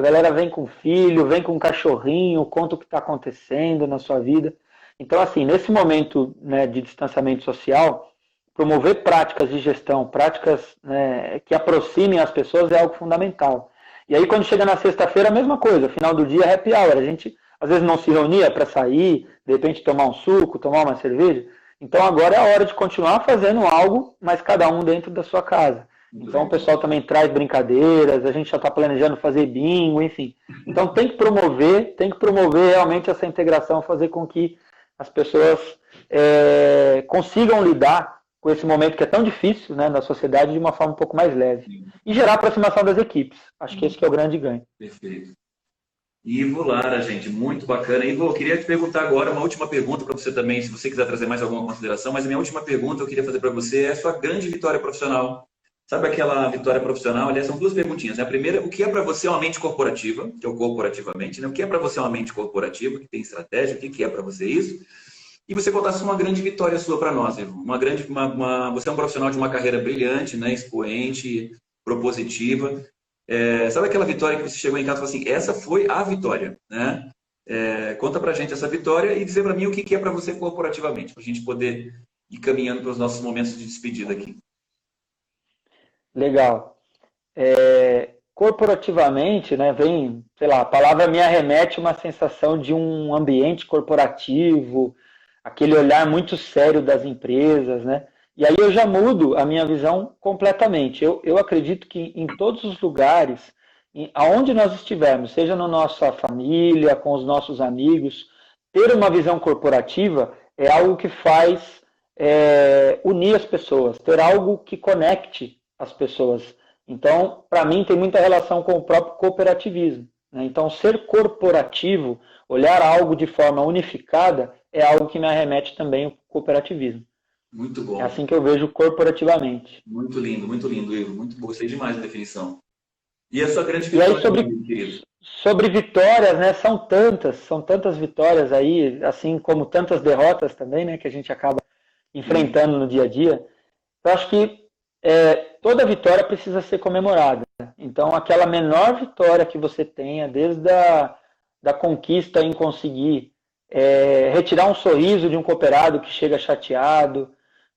vem com um cachorrinho, conta o que está acontecendo na sua vida. Então, assim, nesse momento, né, de distanciamento social, promover práticas de gestão, práticas, né, que aproximem as pessoas é algo fundamental. E aí, quando chega na sexta-feira, a mesma coisa, final do dia, happy hour. A gente, às vezes, não se reunia para sair, de repente tomar um suco, tomar uma cerveja. Então, agora é a hora de continuar fazendo algo, mas cada um dentro da sua casa. Então, o pessoal também traz brincadeiras, a gente já está planejando fazer bingo, enfim. Então, tem que promover realmente essa integração, fazer com que as pessoas consigam lidar com esse momento que é tão difícil, né, na sociedade, de uma forma um pouco mais leve. E gerar aproximação das equipes. Acho que esse que é o grande ganho. Perfeito. Ivo Lara, gente, muito bacana. Ivo, eu queria te perguntar agora uma última pergunta para você também, se você quiser trazer mais alguma consideração, mas a minha última pergunta eu queria fazer para você é a sua grande vitória profissional. Sabe aquela vitória profissional? Aliás, são 2 perguntinhas, né? A primeira, o que é para você uma mente corporativa, que é o corporativamente, né? O que é para você uma mente corporativa, que tem estratégia, o que é para você isso? E você contasse uma grande vitória sua para nós, Ivo. Você é um profissional de uma carreira brilhante, né? Expoente, propositiva. Sabe aquela vitória que você chegou em casa e falou assim, essa foi a vitória, né? Conta pra gente essa vitória e dizer para mim o que é para você corporativamente, para a gente poder ir caminhando para os nossos momentos de despedida aqui. Legal. Corporativamente, né, vem, sei lá, a palavra me arremete uma sensação de um ambiente corporativo, aquele olhar muito sério das empresas, né? E aí eu já mudo a minha visão completamente. Eu acredito que em todos os lugares, aonde nós estivermos, seja na nossa família, com os nossos amigos, ter uma visão corporativa é algo que faz unir as pessoas, ter algo que conecte as pessoas. Então, para mim, tem muita relação com o próprio cooperativismo, né? Então, ser corporativo, olhar algo de forma unificada, é algo que me arremete também ao cooperativismo. Muito bom. É assim que eu vejo corporativamente. Muito lindo, Ivo. Muito bom. Gostei demais da definição. E a sua grande vitória, e aí, sobre vitórias, né? São tantas vitórias aí, assim como tantas derrotas também, né? Que a gente acaba enfrentando no dia a dia. Eu acho que toda vitória precisa ser comemorada. Então, aquela menor vitória que você tenha, desde da conquista em conseguir retirar um sorriso de um cooperado que chega chateado,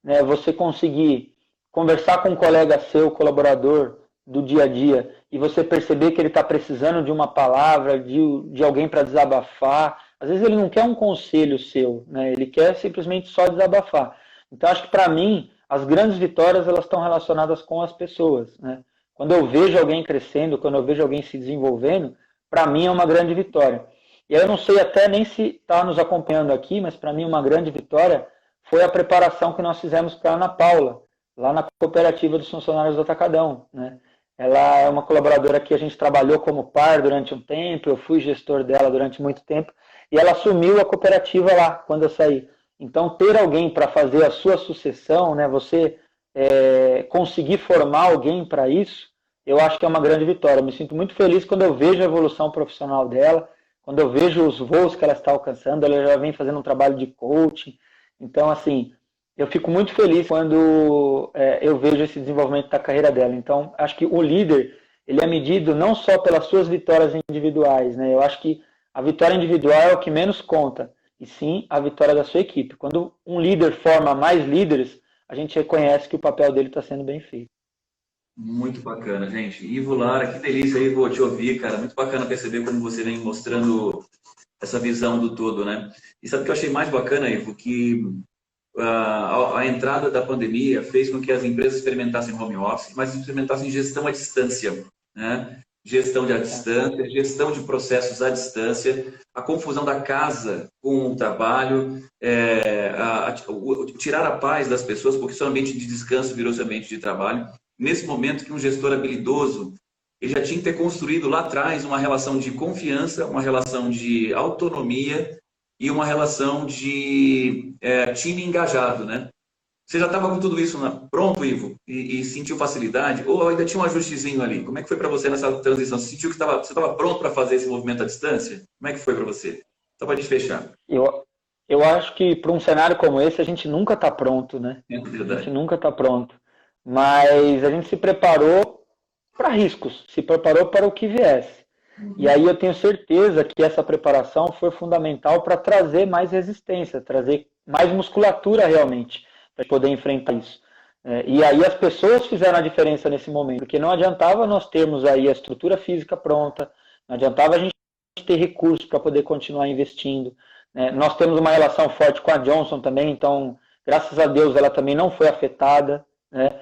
né? Você conseguir conversar com um colega seu, colaborador do dia a dia, e você perceber que ele está precisando de uma palavra, de alguém para desabafar. Às vezes ele não quer um conselho seu, né? Ele quer simplesmente só desabafar. Então, acho que para mim, as grandes vitórias elas estão relacionadas com as pessoas, né? Quando eu vejo alguém crescendo, quando eu vejo alguém se desenvolvendo, para mim é uma grande vitória. E aí eu não sei até nem se está nos acompanhando aqui, mas para mim uma grande vitória foi a preparação que nós fizemos para a Ana Paula, lá na cooperativa dos funcionários do Atacadão, né? Ela é uma colaboradora que a gente trabalhou como par durante um tempo, eu fui gestor dela durante muito tempo, e ela assumiu a cooperativa lá, quando eu saí. Então, ter alguém para fazer a sua sucessão, né, você conseguir formar alguém para isso, eu acho que é uma grande vitória. Eu me sinto muito feliz quando eu vejo a evolução profissional dela, quando eu vejo os voos que ela está alcançando, ela já vem fazendo um trabalho de coaching. Então, assim, eu fico muito feliz quando eu vejo esse desenvolvimento da carreira dela. Então, acho que o líder, ele é medido não só pelas suas vitórias individuais, né? Eu acho que a vitória individual é o que menos conta, e sim a vitória da sua equipe. Quando um líder forma mais líderes, a gente reconhece que o papel dele está sendo bem feito. Muito bacana, gente. Ivo Lara, que delícia, Ivo, te ouvir, cara. Muito bacana perceber como você vem mostrando essa visão do todo, né? E sabe o que eu achei mais bacana, Ivo? Que a entrada da pandemia fez com que as empresas experimentassem home office, mas experimentassem gestão à distância, né? Gestão à distância, gestão de processos à distância, a confusão da casa com o trabalho, tirar a paz das pessoas, porque seu ambiente de descanso virou seu ambiente de trabalho. Nesse momento que um gestor habilidoso, ele já tinha que ter construído lá atrás uma relação de confiança, uma relação de autonomia e uma relação de time engajado, né? Você já estava com tudo isso pronto, Ivo, e sentiu facilidade? Ou ainda tinha um ajustezinho ali? Como é que foi para você nessa transição? Você sentiu que você estava pronto para fazer esse movimento à distância? Como é que foi para você? Só para desfechar. Eu acho que para um cenário como esse, a gente nunca está pronto, né? É verdade. A gente nunca está pronto. Mas a gente se preparou para riscos, se preparou para o que viesse. E aí eu tenho certeza que essa preparação foi fundamental para trazer mais resistência, trazer mais musculatura realmente, para poder enfrentar isso. E aí as pessoas fizeram a diferença nesse momento, porque não adiantava nós termos aí a estrutura física pronta, não adiantava a gente ter recursos para poder continuar investindo. Nós temos uma relação forte com a Johnson também, então, graças a Deus, ela também não foi afetada, né?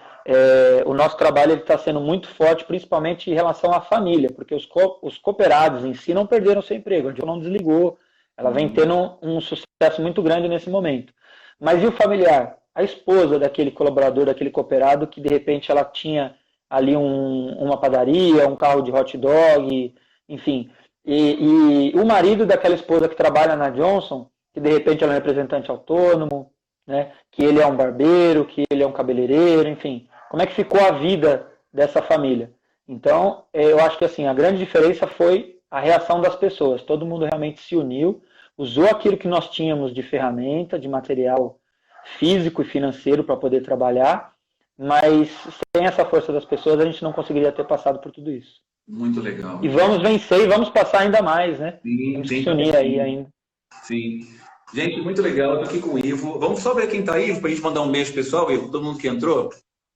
O nosso trabalho está sendo muito forte, principalmente em relação à família, porque os cooperados em si não perderam seu emprego, a Johnson não desligou, ela vem tendo um sucesso muito grande nesse momento. Mas e o familiar? A esposa daquele colaborador, daquele cooperado, que de repente ela tinha ali uma padaria, um carro de hot dog, enfim. E o marido daquela esposa que trabalha na Johnson, que de repente ela é um representante autônomo, né, que ele é um barbeiro, que ele é um cabeleireiro, enfim. Como é que ficou a vida dessa família? Então, eu acho que assim, a grande diferença foi a reação das pessoas. Todo mundo realmente se uniu, usou aquilo que nós tínhamos de ferramenta, de material físico e financeiro para poder trabalhar, mas sem essa força das pessoas a gente não conseguiria ter passado por tudo isso. Muito legal. E vamos vencer e vamos passar ainda mais, né? Sim, temos que se unir aí ainda. Sim. Gente, muito legal. Eu tô aqui com o Ivo. Vamos só ver quem tá aí, para a gente mandar um beijo pessoal, Ivo, todo mundo que entrou.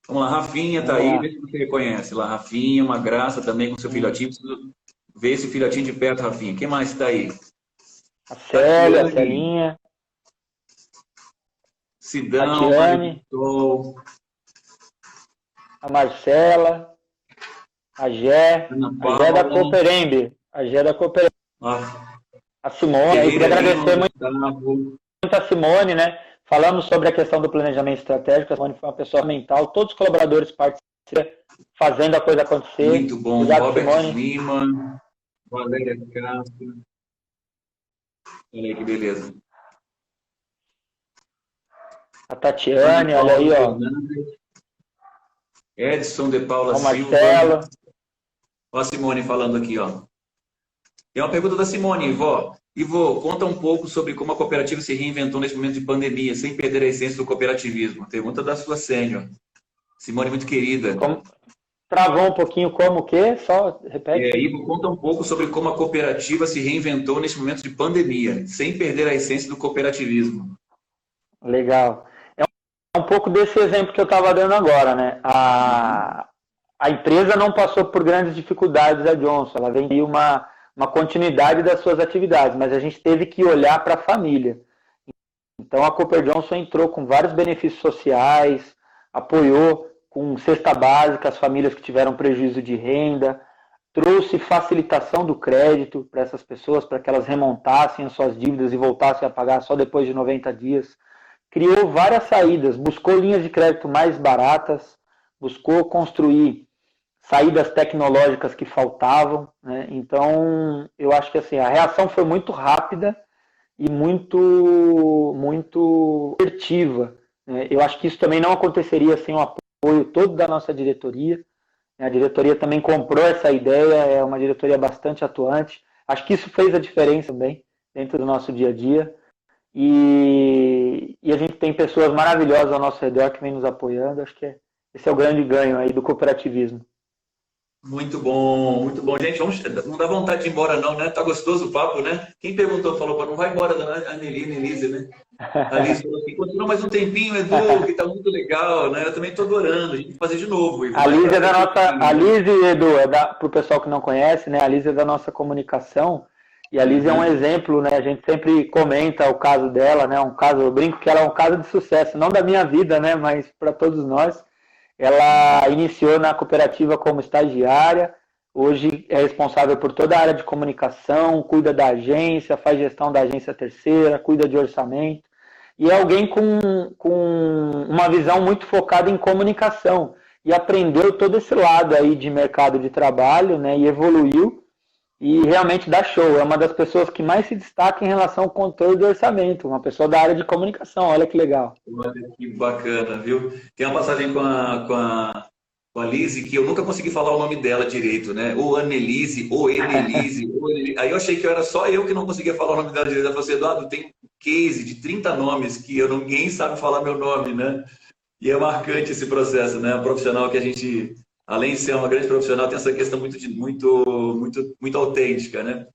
Vamos lá, Rafinha tá aí, vê se você reconhece lá. Rafinha, uma graça também com seu filhotinho. Preciso ver esse filhotinho de perto, Rafinha. Quem mais tá aí? A Célia, a Celinha. Sidão, a Tiane, a Marcela, a Gé da Cooperembe. A Gé da Cooperembe. A Simone, eu queria agradecer muito a Simone, né? Falamos sobre a questão do planejamento estratégico, a Simone foi uma pessoa mental, todos os colaboradores participam, fazendo a coisa acontecer. Muito bom. Obrigado, Robert Simone. Lima, Valéria Castro. Olha aí que beleza. A Tatiane, olha aí, ó. Edson de Paula Silva. Marcelo. Olha a Simone falando aqui, ó. Tem uma pergunta da Simone, Ivo. Ivo, conta um pouco sobre como a cooperativa se reinventou nesse momento de pandemia, sem perder a essência do cooperativismo. Pergunta da sua sênior. Simone, muito querida. travou um pouquinho como o quê? Só repete. Ivo, conta um pouco sobre como a cooperativa se reinventou nesse momento de pandemia, sem perder a essência do cooperativismo. Legal. É um pouco desse exemplo que eu estava dando agora, né? A empresa não passou por grandes dificuldades, a Johnson. Ela vem de uma continuidade das suas atividades, mas a gente teve que olhar para a família. Então, a Cooper Johnson entrou com vários benefícios sociais, apoiou com cesta básica as famílias que tiveram prejuízo de renda, trouxe facilitação do crédito para essas pessoas, para que elas remontassem as suas dívidas e voltassem a pagar só depois de 90 dias. Criou várias saídas, buscou linhas de crédito mais baratas, buscou construir saídas tecnológicas que faltavam, né? Então, eu acho que assim, a reação foi muito rápida e muito assertiva, né? Eu acho que isso também não aconteceria sem o apoio todo da nossa diretoria. A diretoria também comprou essa ideia, é uma diretoria bastante atuante. Acho que isso fez a diferença também dentro do nosso dia a dia. E a gente tem pessoas maravilhosas ao nosso redor que vêm nos apoiando. Acho que esse é o grande ganho aí do cooperativismo. Muito bom, muito bom. Gente, não dá vontade de ir embora não, né? Tá gostoso o papo, né? Quem perguntou, falou, para não vai embora, a Annelise, né? A Alice falou assim, continua mais um tempinho, Edu, que tá muito legal, né? Eu também tô adorando, a gente vai fazer de novo. A Liz é da nossa, a Liz, Edu, para o pessoal que não conhece, né? A Liz é da nossa comunicação, e a Liz é um exemplo, né? A gente sempre comenta o caso dela, né? Um caso, eu brinco que ela é um caso de sucesso, não da minha vida, né? Mas para todos nós. Ela iniciou na cooperativa como estagiária, hoje é responsável por toda a área de comunicação, cuida da agência, faz gestão da agência terceira, cuida de orçamento, e é alguém com uma visão muito focada em comunicação, e aprendeu todo esse lado aí de mercado de trabalho, né, e evoluiu, e realmente dá show. É uma das pessoas que mais se destaca em relação ao controle do orçamento, uma pessoa da área de comunicação, olha que legal. Olha que bacana, viu? Tem uma passagem com a Lise que eu nunca consegui falar o nome dela direito, né? Ou Annelise, ou Enelise, Aí eu achei que era só eu que não conseguia falar o nome dela direito. Ela falou assim, Eduardo, tem um case de 30 nomes que ninguém sabe falar meu nome, né? E é marcante esse processo, né? O profissional que a gente, além de ser uma grande profissional, tem essa questão muito autêntica, né?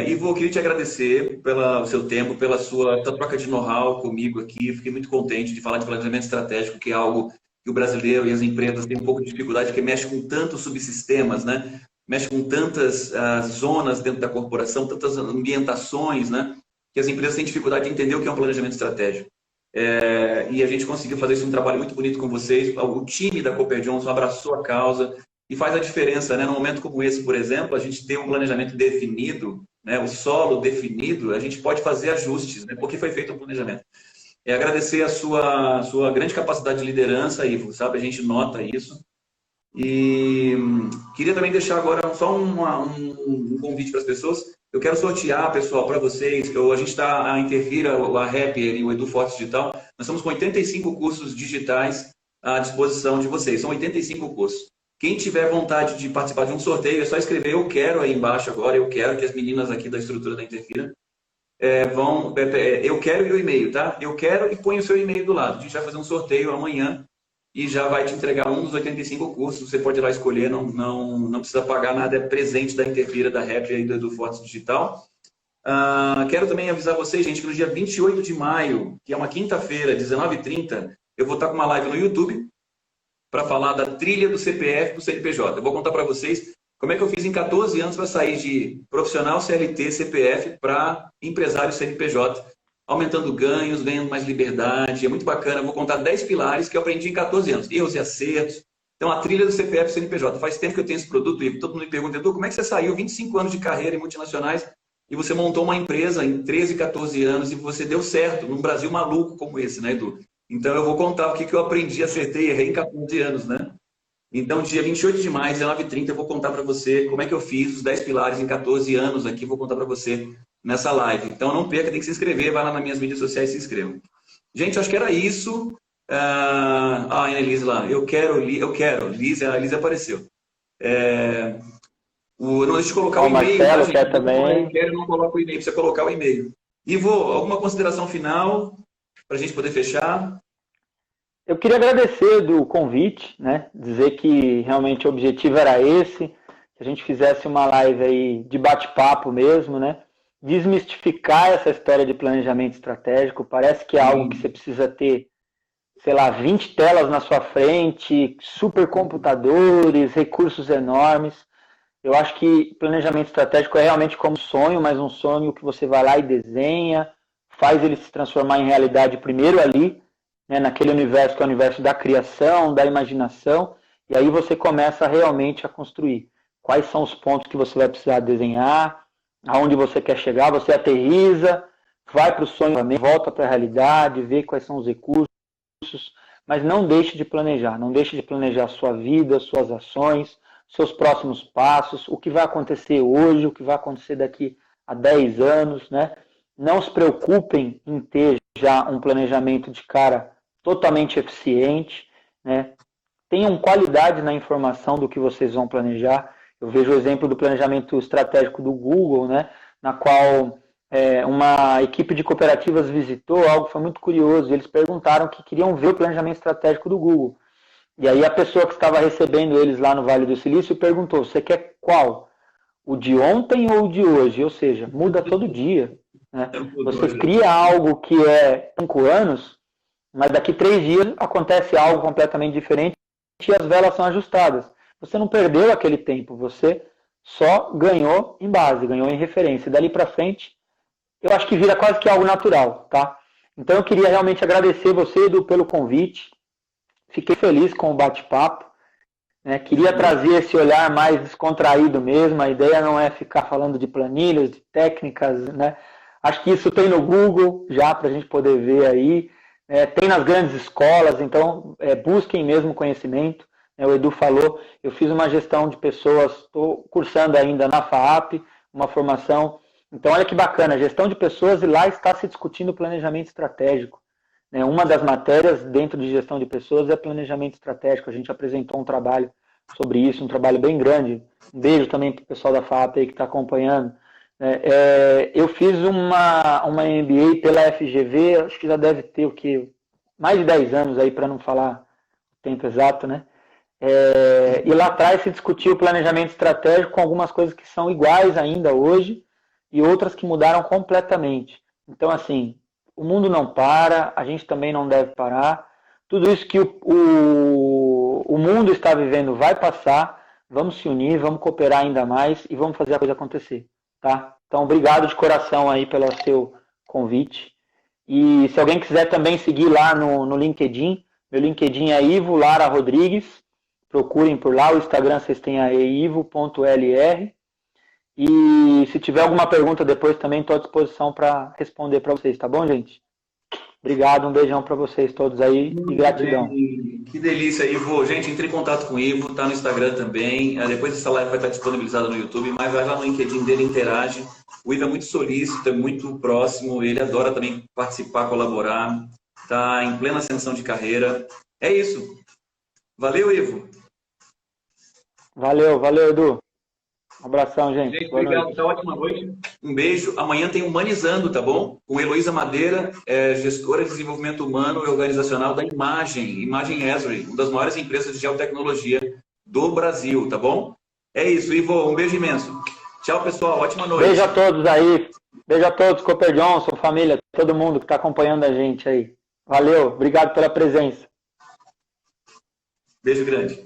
Ivo, eu queria te agradecer pelo seu tempo, pela sua troca de know-how comigo aqui. Fiquei muito contente de falar de planejamento estratégico, que é algo que o brasileiro e as empresas têm um pouco de dificuldade, porque mexe com tantos subsistemas, né? Mexe com tantas zonas dentro da corporação, tantas ambientações, né? Que as empresas têm dificuldade de entender o que é um planejamento estratégico. E a gente conseguiu fazer isso um trabalho muito bonito com vocês. O time da Cooper Johnson abraçou a causa e faz a diferença, né? Num momento como esse, por exemplo, a gente tem um planejamento definido, né? O solo definido, a gente pode fazer ajustes, né? Porque foi feito um planejamento. Agradecer a sua grande capacidade de liderança, Ivo, sabe? A gente nota isso. E queria também deixar agora só um convite para as pessoas. Eu quero sortear, pessoal, para vocês. A gente está, a Interfira, a Rappi e o Edu Forte Digital, nós estamos com 85 cursos digitais à disposição de vocês. São 85 cursos. Quem tiver vontade de participar de um sorteio, é só escrever eu quero aí embaixo agora. Eu quero que as meninas aqui da estrutura da Interfira eu quero e o e-mail, tá? Eu quero e põe o seu e-mail do lado. A gente vai fazer um sorteio amanhã e já vai te entregar um dos 85 cursos. Você pode ir lá escolher, não precisa pagar nada, é presente da Interfira, da Rappi e do Edu Forte Digital. Quero também avisar vocês, gente, que no dia 28 de maio, que é uma quinta-feira, 19h30, eu vou estar com uma live no YouTube para falar da trilha do CPF para o CNPJ. Eu vou contar para vocês como é que eu fiz em 14 anos para sair de profissional CLT, CPF para empresário CNPJ, aumentando ganhos, ganhando mais liberdade. É muito bacana. Eu vou contar 10 pilares que eu aprendi em 14 anos, erros e acertos. Então, a trilha do CPF CNPJ. Faz tempo que eu tenho esse produto e todo mundo me pergunta, Edu, como é que você saiu 25 anos de carreira em multinacionais e você montou uma empresa em 13, 14 anos e você deu certo num Brasil maluco como esse, né, Edu? Então, eu vou contar o que eu aprendi, acertei e errei em 14 anos, né? Então, dia 28 de maio, 19h30, eu vou contar para você como é que eu fiz os 10 pilares em 14 anos aqui, vou contar para você nessa live. Então, não perca, tem que se inscrever, vai lá nas minhas mídias sociais e se inscreva. Gente, acho que era isso. A Annelise lá, eu quero, Liz, a Liz apareceu. Não deixa eu colocar o e-mail. Marcelo quer também. Eu quero, não coloco o e-mail, precisa colocar o e-mail. Ivo, alguma consideração final para a gente poder fechar? Eu queria agradecer do convite, né? Dizer que realmente o objetivo era esse, que a gente fizesse uma live aí de bate-papo mesmo, né? Desmistificar essa história de planejamento estratégico. Parece que é algo que você precisa ter, sei lá, 20 telas na sua frente, supercomputadores, recursos enormes. Eu acho que planejamento estratégico é realmente como um sonho, mas um sonho que você vai lá e desenha, faz ele se transformar em realidade primeiro ali, né, naquele universo que é o universo da criação, da imaginação, e aí você começa realmente a construir. Quais são os pontos que você vai precisar desenhar, aonde você quer chegar, você aterriza, vai para o sonho também, volta para a realidade, vê quais são os recursos, mas não deixe de planejar, não deixe de planejar a sua vida, suas ações, seus próximos passos, o que vai acontecer hoje, o que vai acontecer daqui a 10 anos, né? Não se preocupem em ter já um planejamento de cara totalmente eficiente, né? Tenham qualidade na informação do que vocês vão planejar. Eu vejo o exemplo do planejamento estratégico do Google, né? Na qual uma equipe de cooperativas visitou, algo que foi muito curioso, eles perguntaram que queriam ver o planejamento estratégico do Google. E aí a pessoa que estava recebendo eles lá no Vale do Silício perguntou, você quer qual? O de ontem ou o de hoje? Ou seja, muda todo dia. Né? Você cria algo que é 5 anos, mas daqui 3 dias acontece algo completamente diferente e as velas são ajustadas. Você não perdeu aquele tempo, você só ganhou em base, ganhou em referência. E dali para frente, eu acho que vira quase que algo natural. Tá? Então eu queria realmente agradecer você, Edu, pelo convite. Fiquei feliz com o bate-papo, né? Queria trazer esse olhar mais descontraído mesmo, a ideia não é ficar falando de planilhas, de técnicas, né? Acho que isso tem no Google já para a gente poder ver aí, tem nas grandes escolas, então busquem mesmo conhecimento, né? O Edu falou, eu fiz uma gestão de pessoas, estou cursando ainda na FAAP, uma formação, então olha que bacana, gestão de pessoas e lá está se discutindo planejamento estratégico. Uma das matérias dentro de gestão de pessoas é planejamento estratégico. A gente apresentou um trabalho sobre isso, um trabalho bem grande. Um beijo também para o pessoal da FAP aí que está acompanhando. Eu fiz uma MBA pela FGV, acho que já deve ter o quê? Mais de 10 anos aí, para não falar o tempo exato, né? E lá atrás se discutiu o planejamento estratégico com algumas coisas que são iguais ainda hoje e outras que mudaram completamente. Então, assim, o mundo não para, a gente também não deve parar. Tudo isso que o mundo está vivendo vai passar. Vamos se unir, vamos cooperar ainda mais e vamos fazer a coisa acontecer. Tá? Então, obrigado de coração aí pelo seu convite. E se alguém quiser também seguir lá no LinkedIn, meu LinkedIn é Ivo Lara Rodrigues. Procurem por lá, o Instagram vocês têm aí, ivo.lr. E se tiver alguma pergunta depois também estou à disposição para responder para vocês, tá bom, gente? Obrigado, um beijão para vocês todos aí e gratidão. Que delícia, Ivo. Gente, entre em contato com o Ivo, tá no Instagram também. Depois essa live vai estar disponibilizada no YouTube, mas vai lá no LinkedIn dele, interage. O Ivo é muito solícito, é muito próximo, ele adora também participar, colaborar, tá em plena ascensão de carreira. É isso. Valeu, Ivo. Valeu, Edu. Um abração, gente. Obrigado, tá, ótima noite. Um beijo. Amanhã tem Humanizando, tá bom? Com Heloísa Madeira, gestora de desenvolvimento humano e organizacional da Imagem Esri, uma das maiores empresas de geotecnologia do Brasil, tá bom? É isso, Ivo, um beijo imenso. Tchau, pessoal, ótima noite. Beijo a todos aí. Beijo a todos, Cooper Johnson, família, todo mundo que está acompanhando a gente aí. Valeu, obrigado pela presença. Beijo grande.